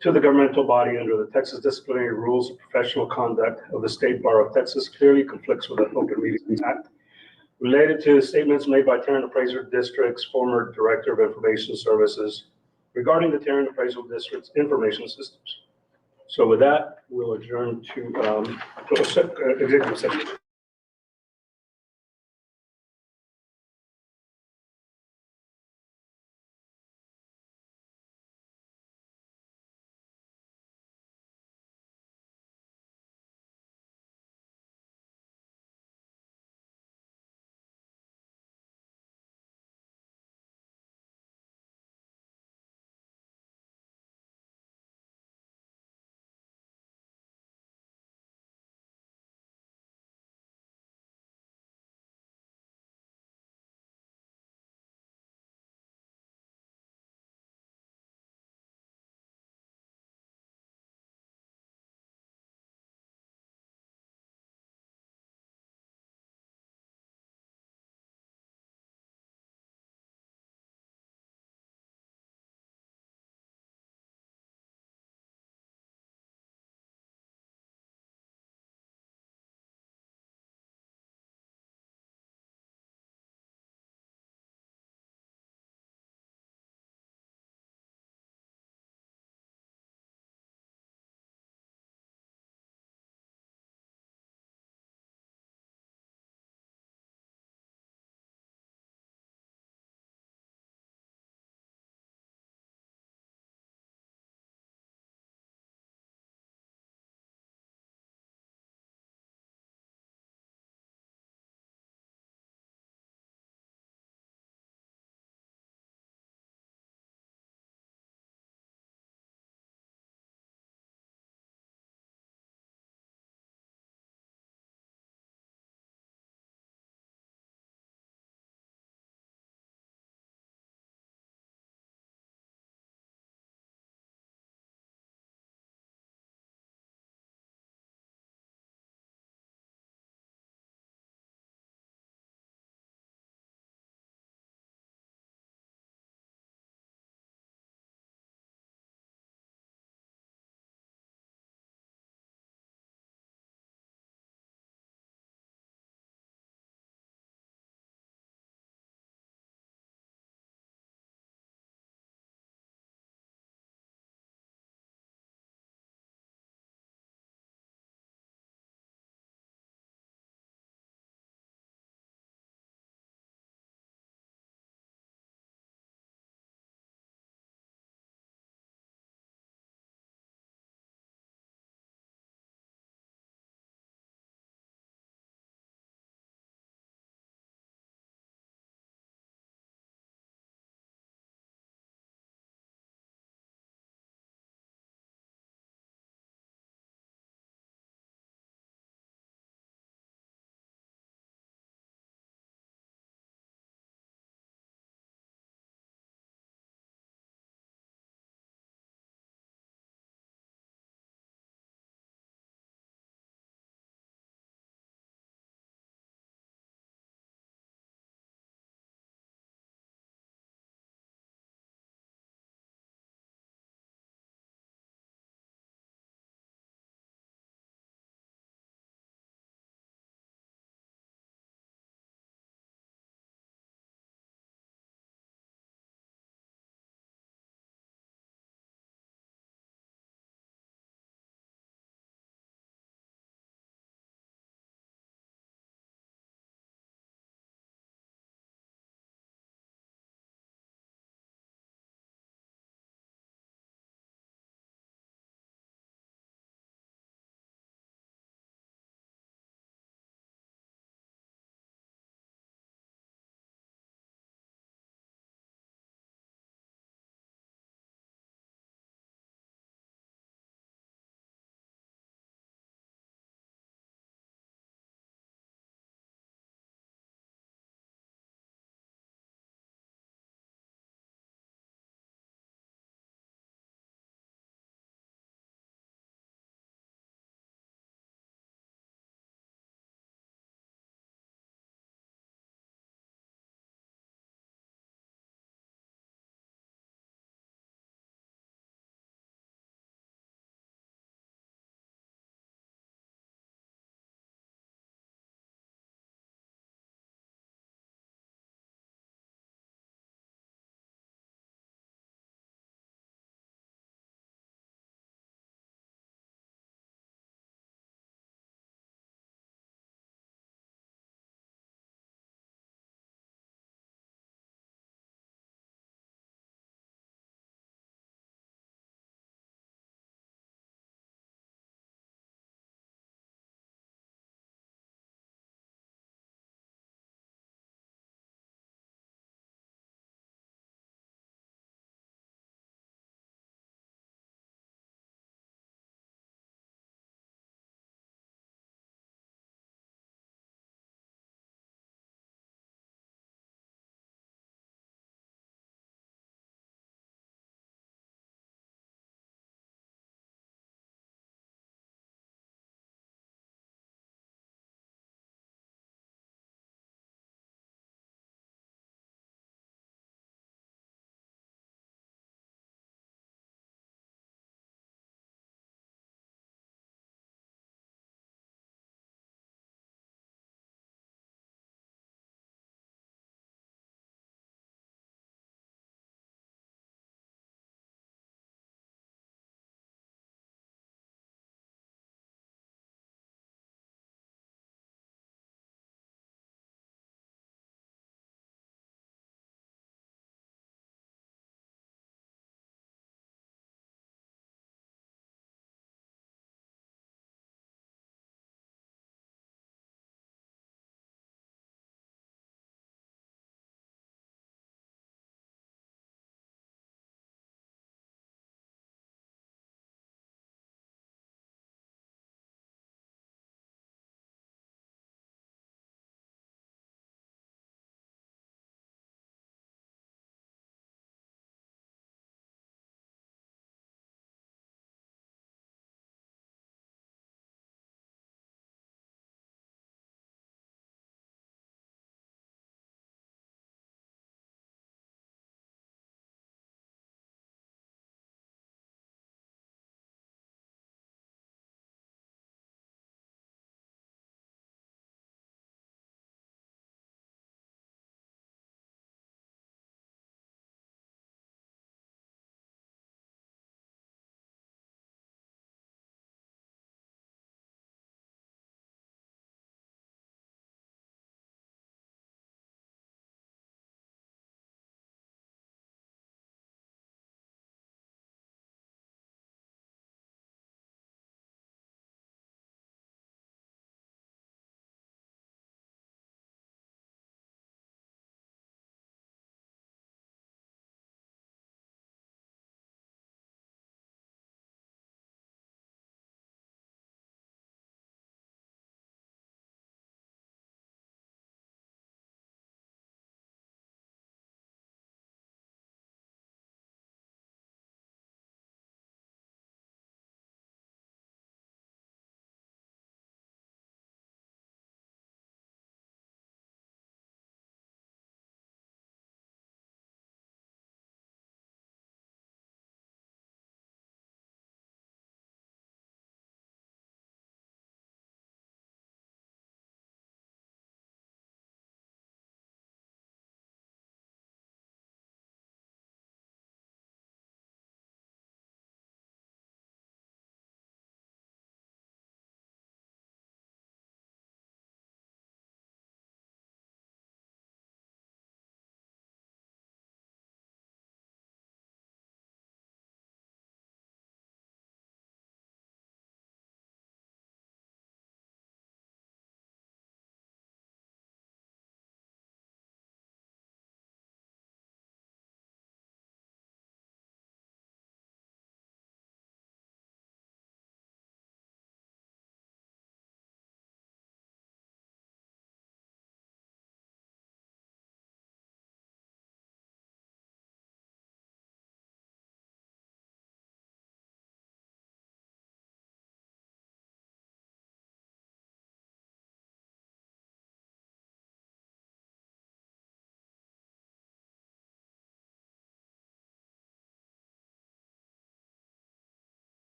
to the governmental body under the Texas Disciplinary Rules of Professional Conduct of the State Bar of Texas clearly conflicts with the Open Meetings Act. Related to statements made by Tarrant Appraisal District's former Director of Information Services regarding the Tarrant Appraisal District's information systems. So with that, we'll adjourn to executive session.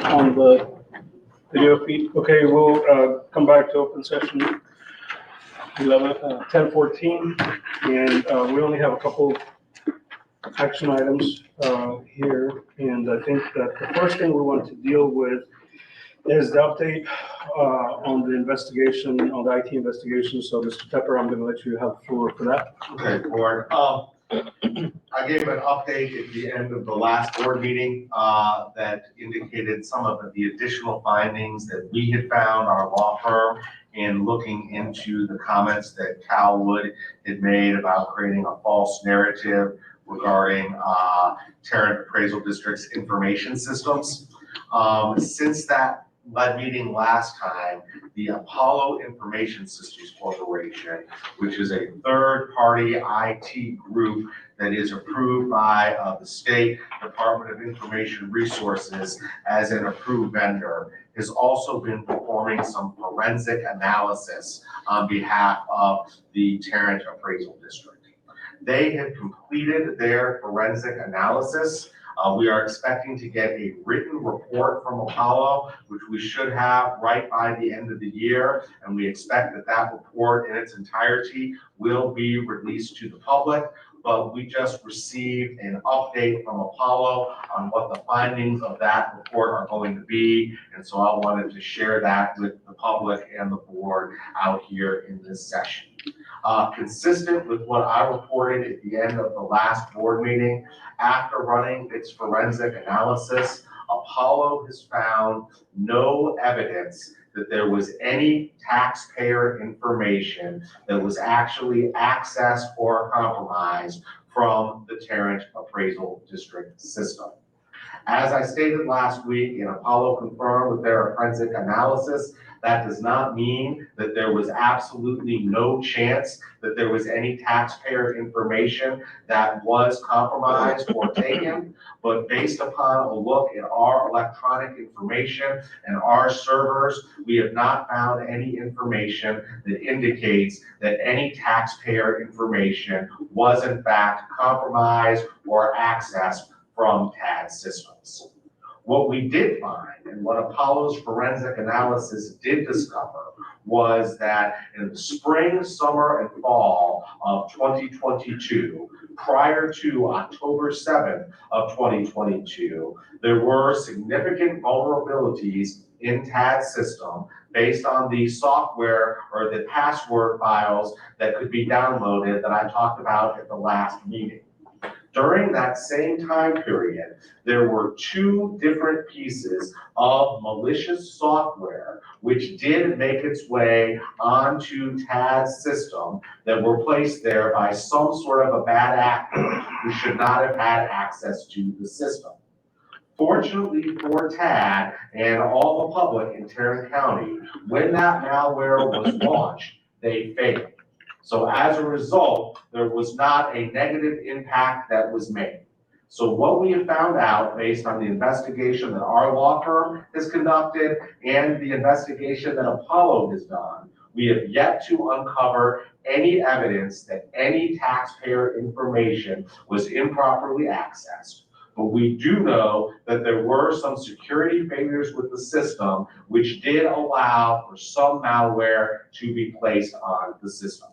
on the video feed. Okay, we'll come back to open session 10:14, and we only have a couple action items here. And I think that the first thing we want to deal with is the update on the investigation, on the IT investigation. So Mr. Tepper, I'm going to let you have the floor for that. Okay, board. I gave an update at the end of the last board meeting that indicated some of the additional findings that we had found, our law firm, in looking into the comments that Cal Wood had made about creating a false narrative regarding Tarrant Appraisal District's information systems. Since that meeting last time, the Apollo Information Systems Corporation, which is a third-party IT group that is approved by the State Department of Information Resources as an approved vendor, has also been performing some forensic analysis on behalf of the Tarrant Appraisal District. They have completed their forensic analysis. We are expecting to get a written report from Apollo, which we should have right by the end of the year. And we expect that that report in its entirety will be released to the public. But we just received an update from Apollo on what the findings of that report are going to be. And so I wanted to share that with the public and the board out here in this session. Consistent with what I reported at the end of the last board meeting, after running its forensic analysis, Apollo has found no evidence that there was any taxpayer information that was actually accessed or compromised from the Tarrant Appraisal District system. As I stated last week, and Apollo confirmed with their forensic analysis, that does not mean that there was absolutely no chance that there was any taxpayer information that was compromised or taken. But based upon a look at our electronic information and our servers, we have not found any information that indicates that any taxpayer information was in fact compromised or accessed from TAD systems. What we did find, and what Apollo's forensic analysis did discover, was that in the spring, summer, and fall of 2022, prior to October 7th of 2022, there were significant vulnerabilities in TAD system based on the software or the password files that could be downloaded that I talked about at the last meeting. During that same time period, there were two different pieces of malicious software which did make its way onto TAD's system that were placed there by some sort of a bad actor who should not have had access to the system. Fortunately for TAD and all the public in Tarrant County, when that malware was launched, they failed. So as a result, there was not a negative impact that was made. So what we have found out based on the investigation that our law firm has conducted and the investigation that Apollo has done, we have yet to uncover any evidence that any taxpayer information was improperly accessed. But we do know that there were some security failures with the system, which did allow for some malware to be placed on the system.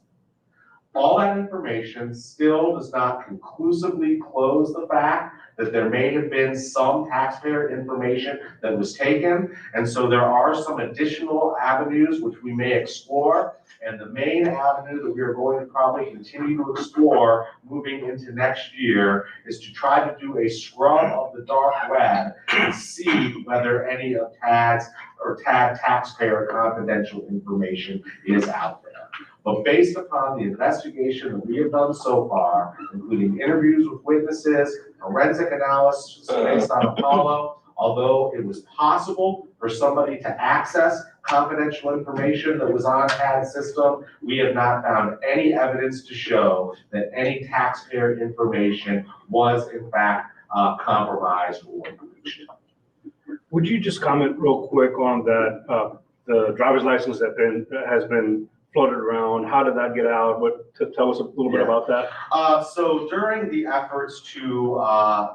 All that information still does not conclusively close the fact that there may have been some taxpayer information that was taken. And so there are some additional avenues which we may explore. And the main avenue that we are going to probably continue to explore moving into next year is to try to do a scrub of the dark web and see whether any of TAD's or TAD taxpayer confidential information is out there. But based upon the investigation that we have done so far, including interviews with witnesses, forensic analysis based on Apollo, although it was possible for somebody to access confidential information that was on TAD's system, we have not found any evidence to show that any taxpayer information was in fact compromised or breached. Would you just comment real quick on that, the driver's license that has been floated around. How did that get out? Tell us a little bit about that. So during the efforts to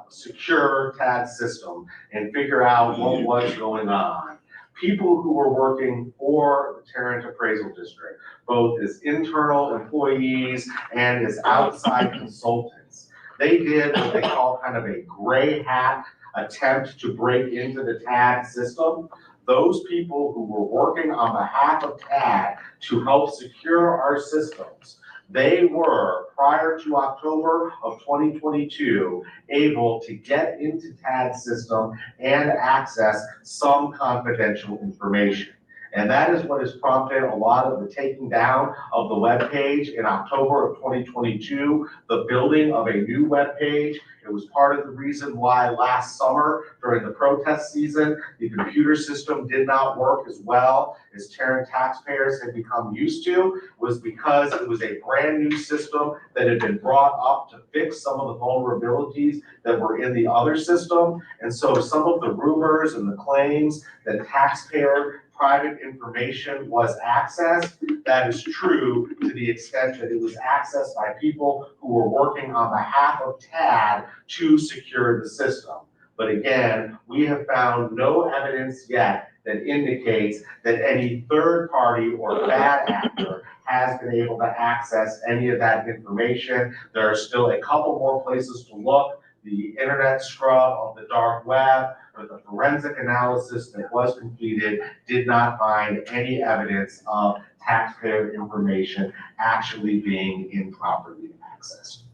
secure TAD's system and figure out what was going on, people who were working for the Tarrant Appraisal District, both as internal employees and as outside consultants, they did what they call kind of a gray hat attempt to break into the TAD system. Those people who were working on behalf of TAD to help secure our systems, they were, prior to October of 2022, able to get into TAD's system and access some confidential information. And that is what has prompted a lot of the taking down of the webpage in October of 2022, the building of a new webpage. It was part of the reason why last summer during the protest season, the computer system did not work as well as Tarrant taxpayers had become used to, was because it was a brand new system that had been brought up to fix some of the vulnerabilities that were in the other system. And so some of the rumors and the claims that taxpayer private information was accessed, that is true to the extent that it was accessed by people who were working on behalf of TAD to secure the system. But again, we have found no evidence yet that indicates that any third party or bad actor has been able to access any of that information. There are still a couple more places to look. The internet scrub of the dark web, or the forensic analysis that was completed, did not find any evidence of taxpayer information actually being improperly accessed.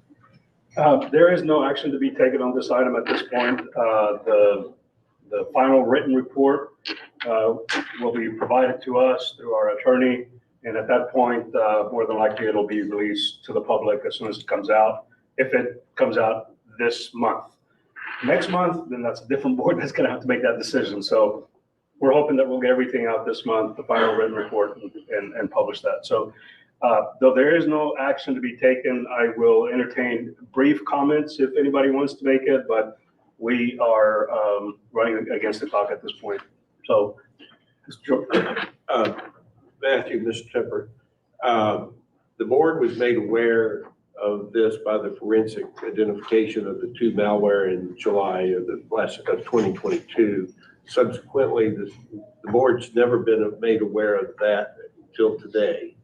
There is no action to be taken on this item at this point. The final written report will be provided to us through our attorney. And at that point, more than likely, it'll be released to the public as soon as it comes out. If it comes out this month. Next month, then that's a different board that's gonna have to make that decision. So we're hoping that we'll get everything out this month, the final written report, and publish that. So though there is no action to be taken, I will entertain brief comments if anybody wants to make it, but we are running against the clock at this point. So, Mr. George. Matthew, Mr. Temper, the board was made aware of this by the forensic identification of the two malware in July of 2022. Subsequently, the board's never been made aware of that until today,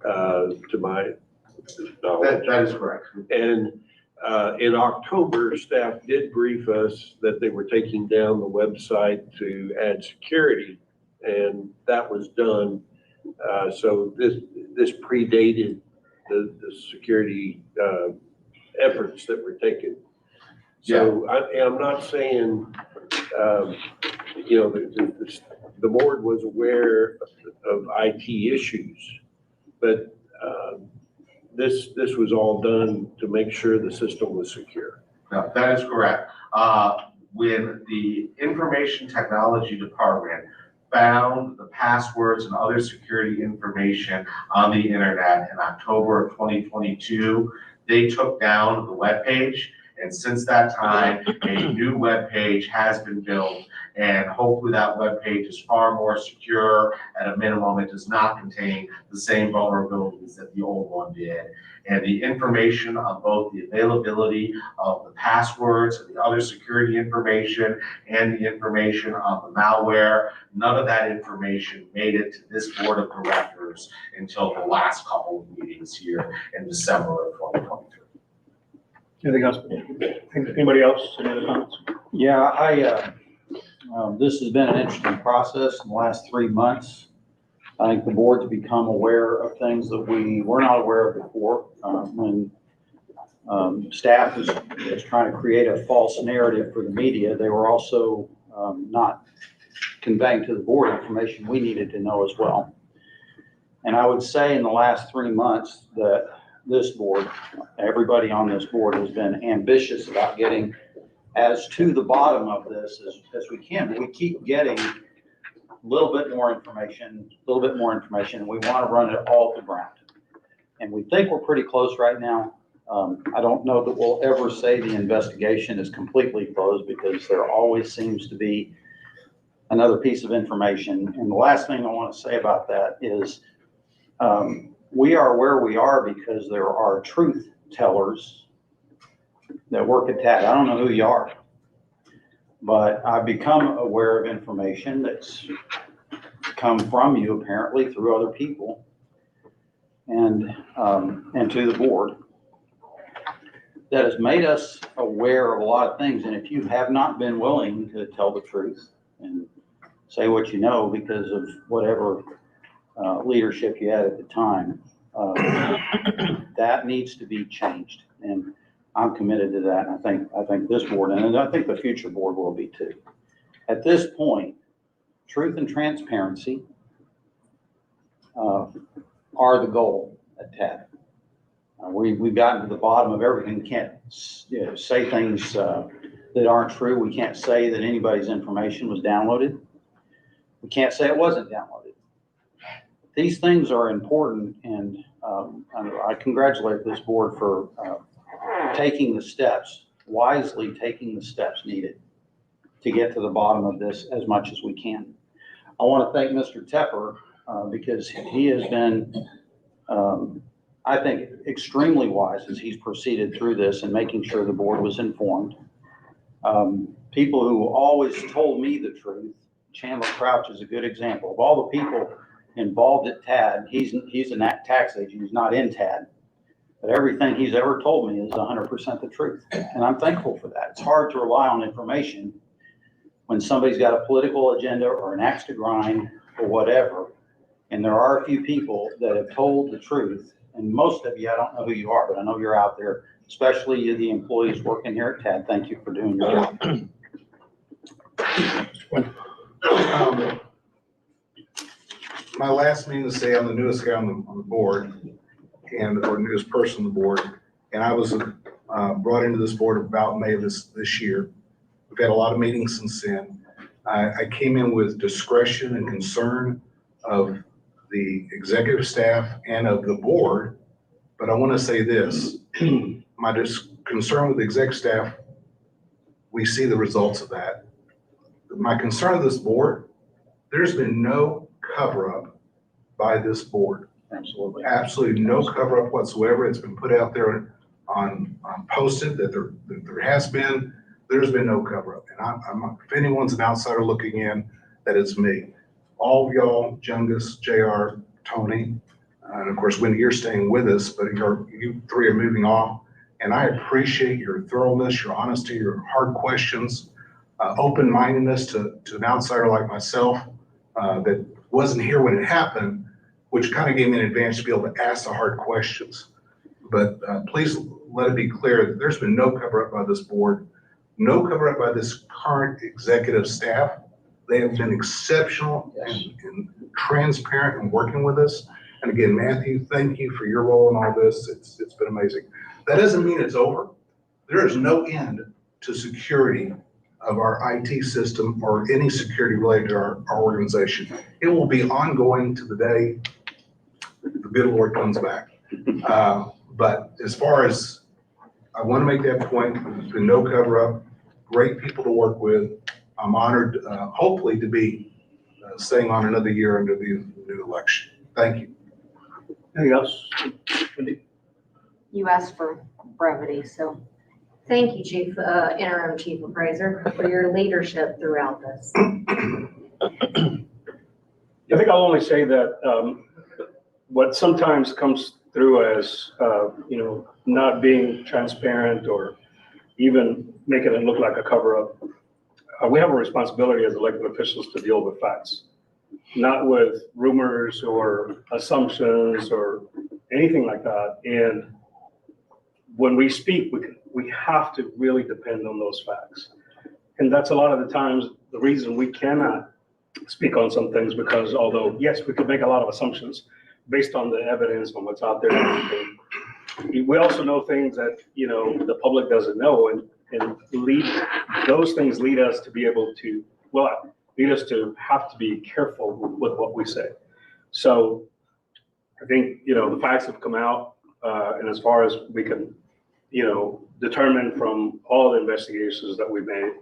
to my knowledge. That is correct. And in October, staff did brief us that they were taking down the website to add security, and that was done. So this predated the security efforts that were taken. So I'm not saying, the board was aware of IT issues, but this was all done to make sure the system was secure. No, that is correct. When the information technology department found the passwords and other security information on the internet in October of 2022, they took down the webpage. And since that time, a new webpage has been built, and hopefully that webpage is far more secure. At a minimum, it does not contain the same vulnerabilities that the old one did. And the information on both the availability of the passwords and the other security information and the information on the malware, none of that information made it to this board of directors until the last couple of meetings here in December of 2023. Anything else? Anybody else? Any other comments? Yeah, this has been an interesting process in the last 3 months. I think the board's become aware of things that we were not aware of before. When staff was trying to create a false narrative for the media, they were also not conveying to the board information we needed to know as well. And I would say in the last 3 months that this board, everybody on this board has been ambitious about getting as to the bottom of this as we can. We keep getting a little bit more information, and we want to run it all to ground. And we think we're pretty close right now. I don't know that we'll ever say the investigation is completely closed, because there always seems to be another piece of information. And the last thing I want to say about that is We are where we are because there are truth tellers that work at TAD. I don't know who you are, but I've become aware of information that's come from you apparently through other people and to the board that has made us aware of a lot of things. And if you have not been willing to tell the truth and say what you know because of whatever leadership you had at the time, that needs to be changed. And I'm committed to that. And I think this board, and I think the future board will be too. At this point, truth and transparency are the goal at TAD. We've gotten to the bottom of everything. We can't say things that aren't true. We can't say that anybody's information was downloaded. We can't say it wasn't downloaded. These things are important, and I congratulate this board for taking the steps, wisely taking the steps needed to get to the bottom of this as much as we can. I want to thank Mr. Tepper because he has been, I think, extremely wise as he's proceeded through this and making sure the board was informed. People who always told me the truth, Chandler Crouch is a good example. Of all the people involved at TAD, he's an tax agent, he's not in TAD. But everything he's ever told me is 100% the truth. And I'm thankful for that. It's hard to rely on information when somebody's got a political agenda or an axe to grind or whatever. And there are a few people that have told the truth. And most of you, I don't know who you are, but I know you're out there, especially you, the employees working here at TAD. Thank you for doing your job. My last meeting to say I'm the newest guy on the board or newest person on the board. And I was brought into this board about May of this year. We've had a lot of meetings since then. I came in with discretion and concern of the executive staff and of the board. But I want to say this, my concern with the executive staff, we see the results of that. My concern of this board, there's been no cover-up by this board. Absolutely. Absolutely no cover-up whatsoever. It's been put out there on posted that there has been. There's been no cover-up. And if anyone's an outsider looking in, that is me. All of y'all, Jungus, JR, Tony, and of course, Wendy, you're staying with us, but you three are moving off. And I appreciate your thoroughness, your honesty, your hard questions, open-mindedness to an outsider like myself that wasn't here when it happened, which kind of gave me an advantage to be able to ask the hard questions. But please let it be clear that there's been no cover-up by this board, no cover-up by this current executive staff. They have been exceptional and transparent in working with us. And again, Matthew, thank you for your role in all this. It's been amazing. That doesn't mean it's over. There is no end to security of our IT system or any security related to our organization. It will be ongoing to the day the good Lord comes back. But as far as, I want to make that point, there's been no cover up, great people to work with. I'm honored, hopefully, to be staying on another year under the new election. Thank you. Anything else? You asked for brevity, so thank you, Interim Chief Appraiser, for your leadership throughout this. I think I'll only say that what sometimes comes through as, not being transparent or even making it look like a cover-up, we have a responsibility as elected officials to deal with facts, not with rumors or assumptions or anything like that. And when we speak, we have to really depend on those facts. And that's a lot of the times the reason we cannot speak on some things, because although, yes, we could make a lot of assumptions based on the evidence, on what's out there and everything, we also know things that, the public doesn't know, and those things lead us to be able to, lead us to have to be careful with what we say. So I think, the facts have come out, and as far as we can, determine from all the investigations that we made,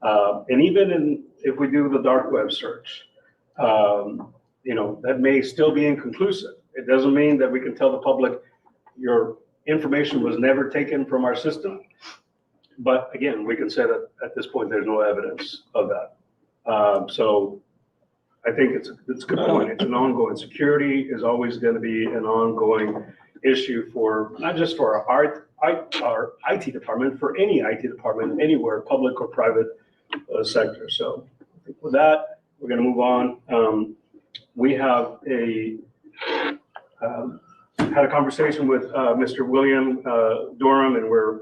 and even if we do the dark web search, that may still be inconclusive. It doesn't mean that we can tell the public your information was never taken from our system. But again, we can say that at this point, there's no evidence of that. So I think it's a good point. It's an ongoing, security is always going to be an ongoing issue for, not just for our IT department, for any IT department, anywhere, public or private sector. So I think with that, we're going to move on. We have had a conversation with Mr. William Durham, and we're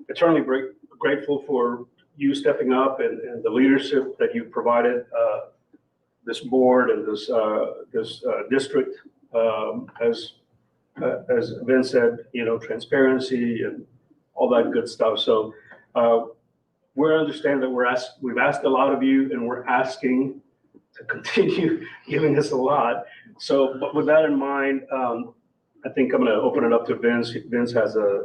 eternally grateful for you stepping up and the leadership that you've provided this board and this district. As Vince said, transparency and all that good stuff. So we understand that we've asked a lot of you, and we're asking to continue giving us a lot. So, but with that in mind, I think I'm going to open it up to Vince. Vince has a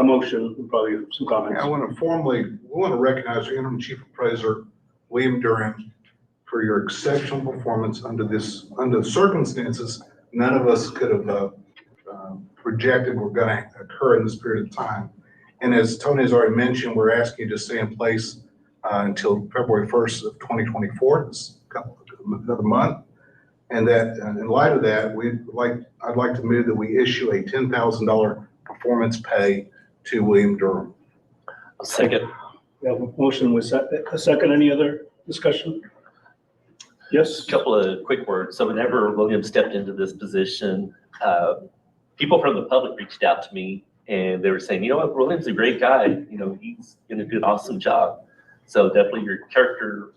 motion, and probably some comments. I want to recognize the interim chief appraiser, William Durham, for your exceptional performance under the circumstances none of us could have projected were going to occur in this period of time. And as Tony has already mentioned, we're asking you to stay in place until February 1st of 2024, another month. And that in light of that, I'd like to move that we issue a $10,000 performance pay to William Durham. Second. We have a motion with a second. Any other discussion? Yes? A couple of quick words. So whenever William stepped into this position, people from the public reached out to me and they were saying, what, William's a great guy. He's going to do an awesome job. So definitely your character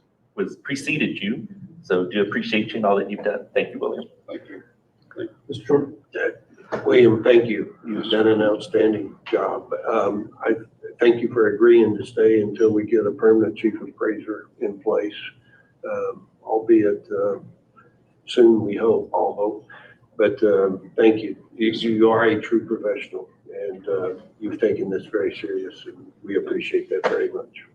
preceded you. So do appreciate you and all that you've done. Thank you, William. Thank you. Mr. Jordan? William, thank you. You've done an outstanding job. I thank you for agreeing to stay until we get a permanent chief appraiser in place, albeit soon, we hope, all hope. But thank you. You are a true professional, and you've taken this very serious, and we appreciate that very much.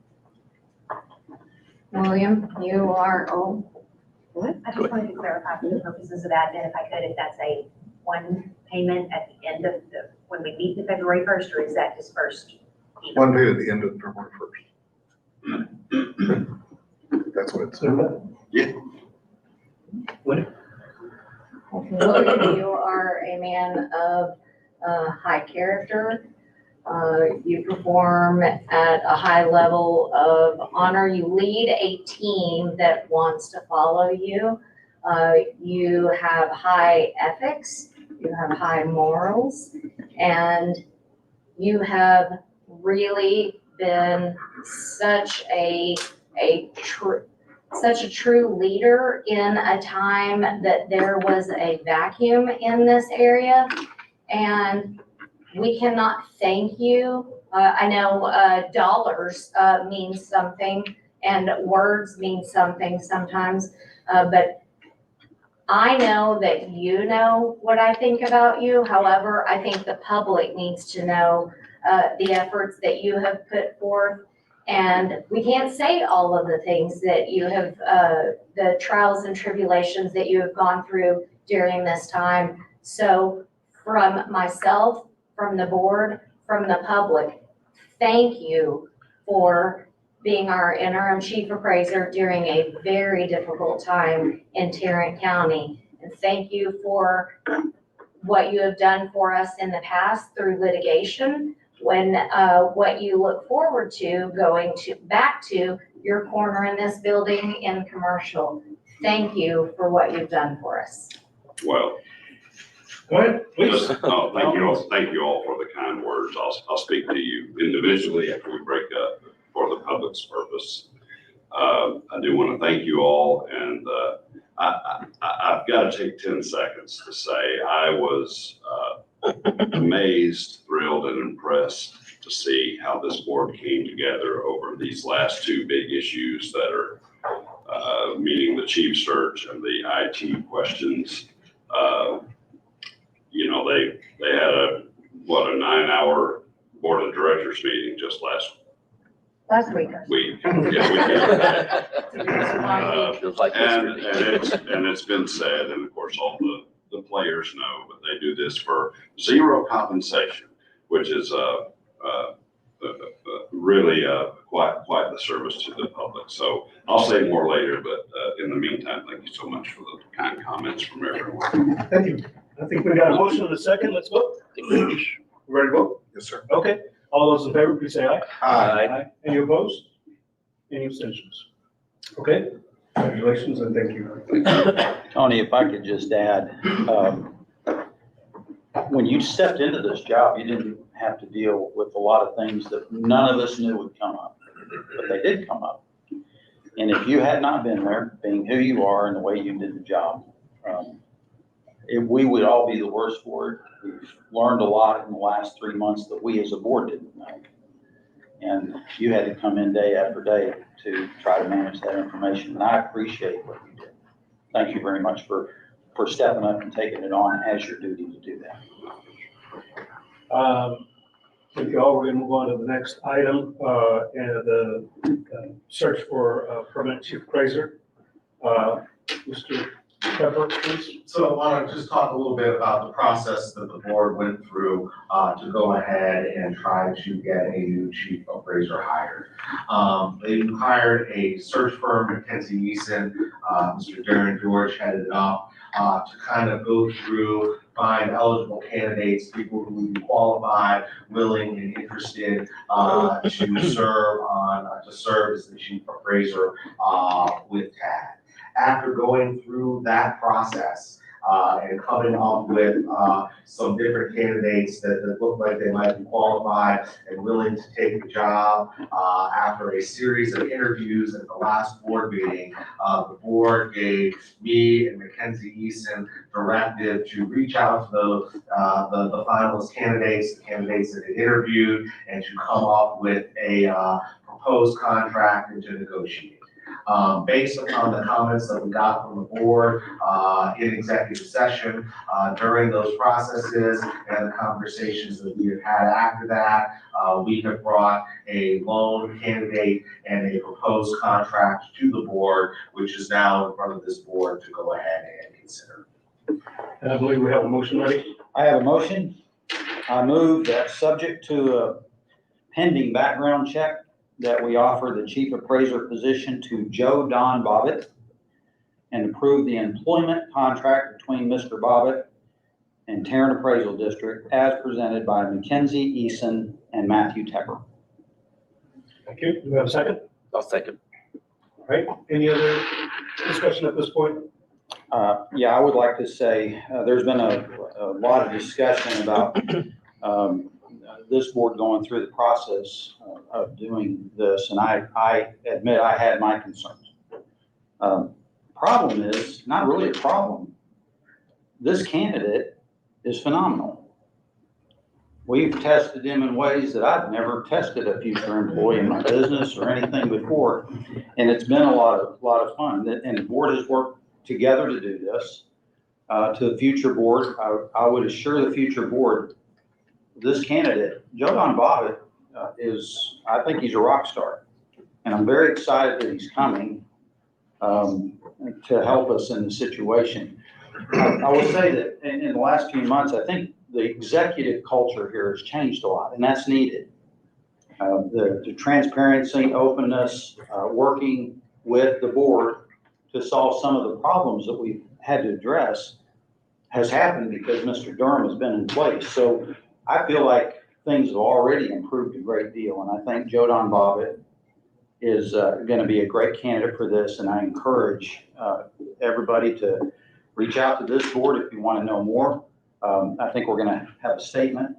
William, you are, I just wanted to clarify for the purposes of admin, if I could, if that's a one payment at the end of when we meet the February 1st, or is that dispersed? One pay at the end of February 1st. That's what it's. Yeah. William, you are a man of high character. You perform at a high level of honor. You lead a team that wants to follow you. You have high ethics, you have high morals, and you have really been such a true leader in a time that there was a vacuum in this area. And we cannot thank you. I know dollars means something and words mean something sometimes, but I know that you know what I think about you. However, I think the public needs to know the efforts that you have put forth. And we can't say all of the things that you have, the trials and tribulations that you have gone through during this time. So from myself, from the board, from the public, thank you for being our interim chief appraiser during a very difficult time in Tarrant County. And thank you for what you have done for us in the past through litigation, when what you look forward to going back to your corner in this building in commercial. Thank you for what you've done for us. Well, Go ahead, please. thank you all for the kind words. I'll speak to you individually after we break up for the public's purpose. I do want to thank you all, and I've got to take 10 seconds to say I was amazed, thrilled, and impressed to see how this board came together over these last two big issues that are meaning the chief search and the IT questions. They had a 9-hour board of directors meeting just last week. Feels like and it's been said, and of course, all the the players know, but they do this for zero compensation, which is really quite the service to the public. So I'll say more later, but in the meantime, thank you so much for the kind comments from everyone. Thank you. I think we got a motion in a second. Let's vote. Ready to vote? Yes, sir. Okay. All those in favor, please say aye. Aye. Any opposed? Any abstentions? Okay. Congratulations and thank you. Tony, if I could just add, when you stepped into this job, you didn't have to deal with a lot of things that none of us knew would come up, but they did come up. And if you had not been there, being who you are and the way you did the job, we would all be the worse for it. We've learned a lot in the last 3 months that we as a board didn't know. And you had to come in day after day to try to manage that information. And I appreciate what you did. Thank you very much for stepping up and taking it on as your duty to do that. Thank you all. We're going to move on to the next item, and the search for a permanent chief appraiser. Mr. Pepper, please. So I want to just talk a little bit about the process that the board went through to go ahead and try to get a new chief appraiser hired. They hired a search firm, Mackenzie Eason. Mr. Darren George headed it up to kind of go through, find eligible candidates, people who would be qualified, willing, and interested to serve as the chief appraiser with TAD. After going through that process and coming up with some different candidates that look like they might be qualified and willing to take the job, after a series of interviews at the last board meeting, the board gave me and Mackenzie Eason directive to reach out to the finalist candidates, the candidates that had interviewed, and to come up with a proposed contract and to negotiate. Based upon the comments that we got from the board in executive session during those processes and the conversations that we have had after that, we have brought a lone candidate and a proposed contract to the board, which is now in front of this board to go ahead and consider. And I believe we have a motion ready. I have a motion. I move that, subject to a pending background check, that we offer the chief appraiser position to Joe Don Bobbitt and approve the employment contract between Mr. Bobbitt and Tarrant Appraisal District as presented by Mackenzie Eason and Matthew Tepper. Thank you. Do we have a second? I'll second. All right. Any other discussion at this point? Yeah, I would like to say there's been a lot of discussion about this board going through the process of doing this, and I admit I had my concerns. Problem is, not really a problem. This candidate is phenomenal. We've tested him in ways that I've never tested a future employee in my business or anything before, and it's been a lot of fun. And the board has worked together to do this. To the future board, I would assure the future board, this candidate, Joe Don Bobbitt, I think he's a rock star. And I'm very excited that he's coming to help us in the situation. I will say that in the last few months, I think the executive culture here has changed a lot, and that's needed. The transparency, openness, working with the board to solve some of the problems that we've had to address has happened because Mr. Durham has been in place. So I feel like things have already improved a great deal, and I think Joe Don Bobbitt is going to be a great candidate for this, and I encourage everybody to reach out to this board if you want to know more. I think we're going to have a statement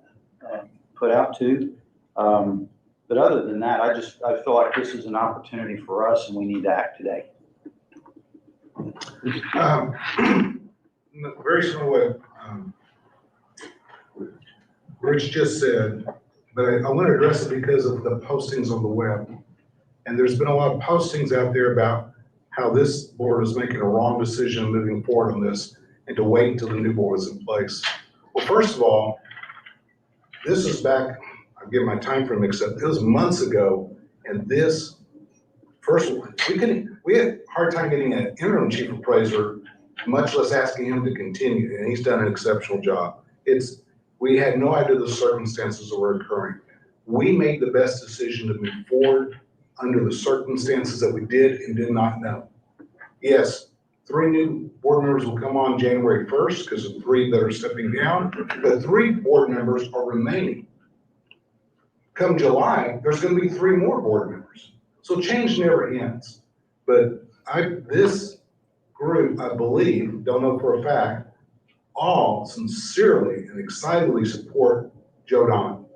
put out too. But other than that, I feel like this is an opportunity for us, and we need to act today. Very similar to what Rich just said, but I want to address it because of the postings on the web. And there's been a lot of postings out there about how this board is making a wrong decision moving forward on this and to wait until the new board is in place. Well, first of all, this is back, I'll get my time frame mixed up, it was months ago, and this, first, we had a hard time getting an interim chief appraiser much less asking him to continue, and he's done an exceptional job. We had no idea the circumstances that were occurring. We made the best decision to move forward under the circumstances that we did and did not know. Yes, 3 new board members will come on January 1st because of 3 that are stepping down, but 3 board members are remaining. Come July, there's going to be 3 more board members. So change never ends. But this group, I believe, don't know for a fact, all sincerely and excitedly support Joe Don.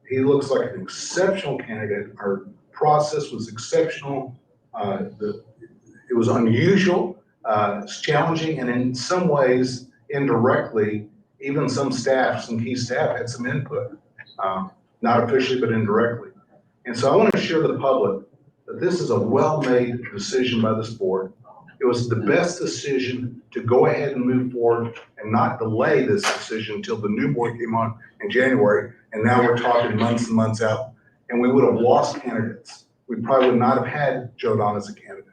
He looks like an exceptional candidate. Our process was exceptional. It was unusual, it's challenging, and in some ways, indirectly, even some key staff had some input, not officially, but indirectly. And so I want to assure the public that this is a well-made decision by this board. It was the best decision to go ahead and move forward and not delay this decision until the new board came on in January. And now we're talking months and months out, and we would have lost candidates. We probably would not have had Joe Don as a candidate.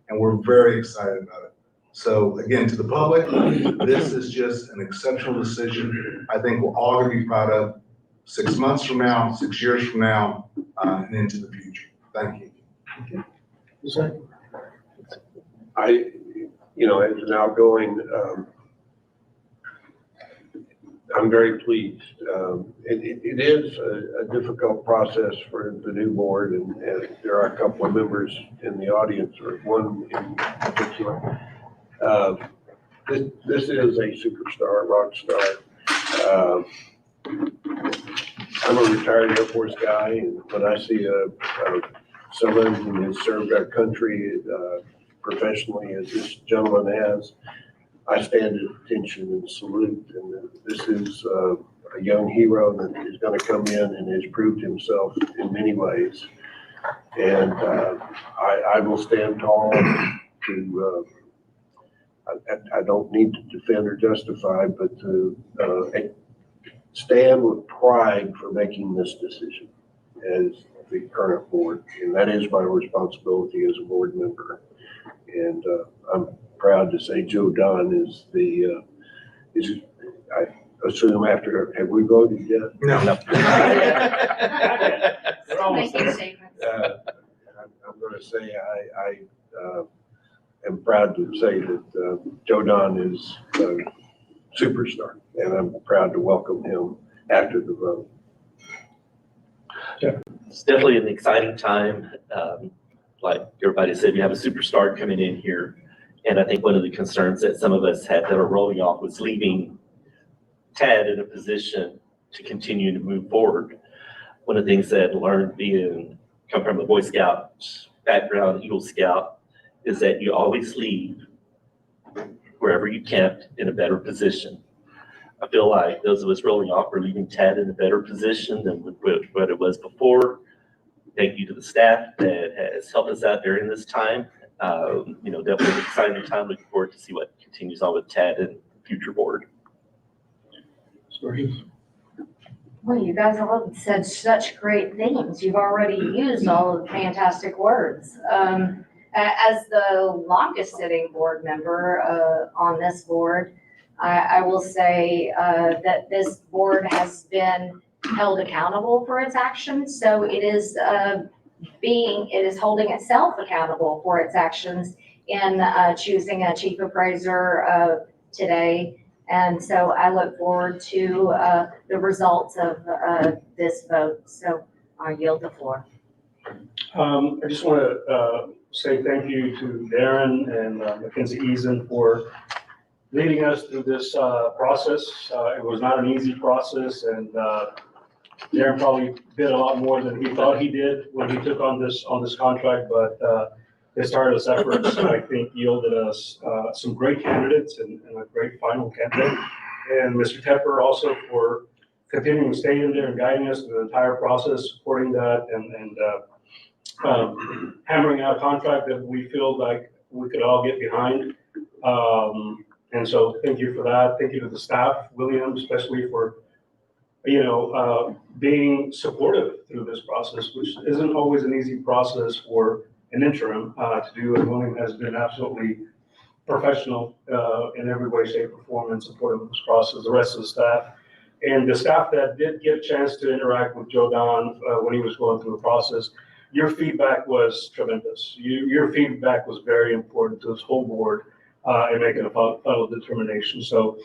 And we're very excited about it. So again, to the public, this is just an exceptional decision. I think we're all gonna be proud of 6 months from now, 6 years from now, and into the future. Thank you. As an outgoing, I'm very pleased. It is a difficult process for the new board, and there are a couple of members in the audience, or one in particular. This is a superstar, rock star. I'm a retired Air Force guy, and when I see someone who has served our country professionally as this gentleman has, I stand at attention and salute. And this is a young hero that is going to come in and has proved himself in many ways. And I will stand tall to, I don't need to defend or justify, but to stand with pride for making this decision as the current board. And that is my responsibility as a board member. And I'm proud to say Joe Don is I assume after, have we voted yet? No. Making statements. I'm going to say I am proud to say that Joe Don is a superstar, and I'm proud to welcome him after the vote. It's definitely an exciting time. Like everybody said, you have a superstar coming in here. And I think one of the concerns that some of us had that are rolling off was leaving Tad in a position to continue to move forward. One of the things that I learned come from a Boy Scout background, Eagle Scout, is that you always leave wherever you camped in a better position. I feel like those of us rolling off are leaving Tad in a better position than what it was before. Thank you to the staff that has helped us out during this time. Definitely an exciting time. Looking forward to see what continues on with Tad and the future board. Well, you guys all said such great things. You've already used all of the fantastic words. As the longest sitting board member on this board, I will say that this board has been held accountable for its actions. So it is holding itself accountable for its actions in choosing a chief appraiser today. And so I look forward to the results of this vote. So I yield the floor. I just want to say thank you to Darren and Mackenzie Eason for leading us through this process. It was not an easy process, and Darren probably did a lot more than he thought he did when he took on this contract, but his tireless efforts, I think, yielded us some great candidates and a great final candidate. And Mr. Tepper also for continuing to stay in there and guiding us through the entire process, supporting that and hammering out a contract that we feel like we could all get behind. And so thank you for that. Thank you to the staff, William, especially for being supportive through this process, which isn't always an easy process for an interim to do, and William has been absolutely professional in every way, shape, or form in support of this process, the rest of the staff. And the staff that did get a chance to interact with Joe Don when he was going through the process, your feedback was tremendous. Your feedback was very important to this whole board in making a final determination. So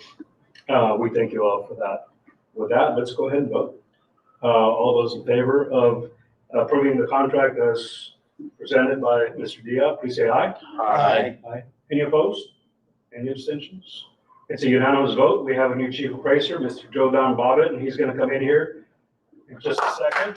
we thank you all for that. With that, let's go ahead and vote. All those in favor of approving the contract as presented by Mr. Diab, please say aye. Aye. Aye. Any opposed? Any abstentions? It's a unanimous vote. We have a new chief appraiser, Mr. Joe Don Bobbitt, and he's going to come in here in just a second.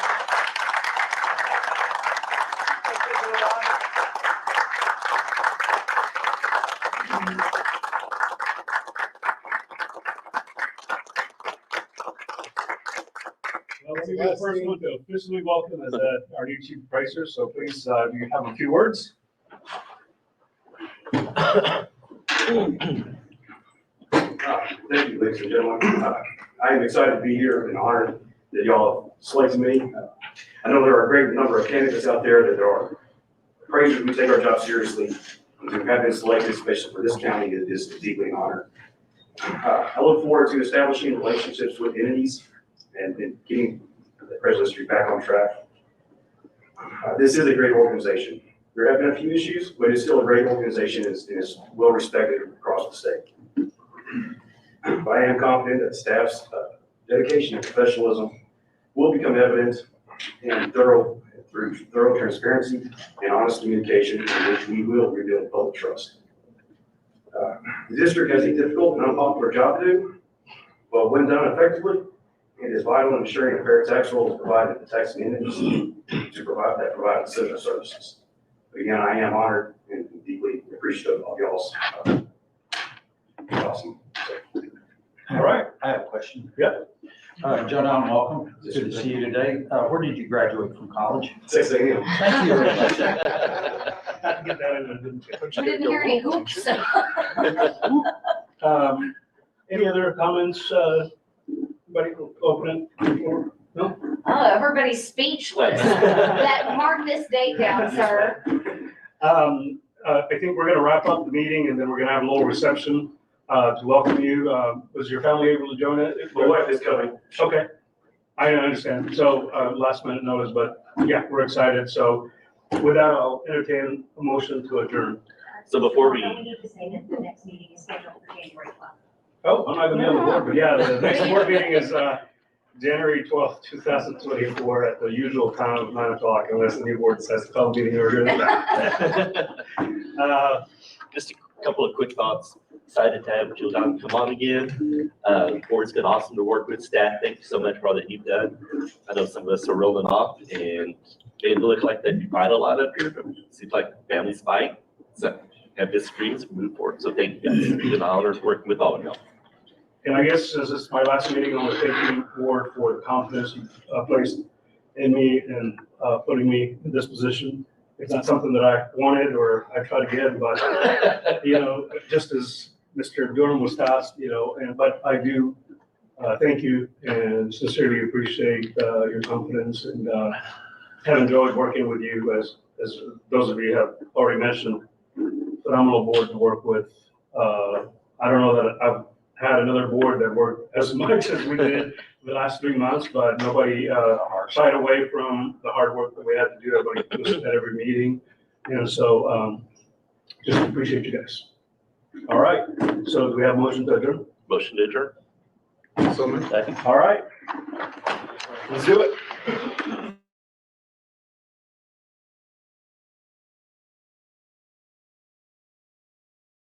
Well, let me be the first one to officially welcome as our new chief appraiser, so please, do you have a few words? Thank you, ladies and gentlemen. I am excited to be here and honored that y'all selected me. I know there are a great number of candidates out there that are appraisers. We take our job seriously. And to have been selected, especially for this county, is deeply an honor. I look forward to establishing relationships with entities and getting the Appraisal Street back on track. This is a great organization. There have been a few issues, but it's still a great organization and is well respected across the state. But I am confident that staff's dedication and professionalism will become evident through thorough transparency and honest communication, in which we will rebuild public trust. The district has a difficult and unpopular job to do, but when done effectively, it is vital in ensuring a fair tax roll is provided to taxing entities to provide essential services. Again, I am honored and deeply appreciative of y'all's awesome. All right. I have a question. Yeah. Joe Don, welcome. Good to see you today. Where did you graduate from college? 6 a.m. Thank you very much. Had to get that in there, didn't you? We didn't hear any hoops. Any other comments? Anybody open it before? No? Oh, everybody's speechless. That, mark this date down, sir. I think we're gonna wrap up the meeting and then we're gonna have a little reception to welcome you. Was your family able to join it? My wife is coming. Okay, I understand. So last minute notice, but yeah, we're excited. So with that, I'll entertain a motion to adjourn. So before we, We need to say that the next meeting is scheduled for January 12th. Oh, I'm not gonna be on the board, but yeah, the next board meeting is January 12th, 2024 at the usual time of 9 o'clock, unless the new board says to call the meeting earlier than that. just a couple of quick thoughts. Excited to have Joe Don come on again. Board's been awesome to work with. Staff, thank you so much for all that you've done. I know some of us are rolling off and it looked like they provide a lot up here, but it seems like families fight. So have disagreements, move forward. So thank you guys. It's been an honor working with all of y'all. And I guess as this is my last meeting, I want to thank you, board, for the confidence you placed in me and putting me in this position. It's not something that I wanted or I tried to get, but, you know, just as Mr. Durham was tasked, you know, but I do thank you and sincerely appreciate your confidence and have enjoyed working with you as those of you have already mentioned. Phenomenal board to work with. I don't know that I've had another board that worked as much as we did the last 3 months, but nobody shied away from the hard work that we had to do. Everybody was at every meeting. And so just appreciate you guys. All right. So do we have a motion to adjourn? Motion to adjourn. All right. Let's do it.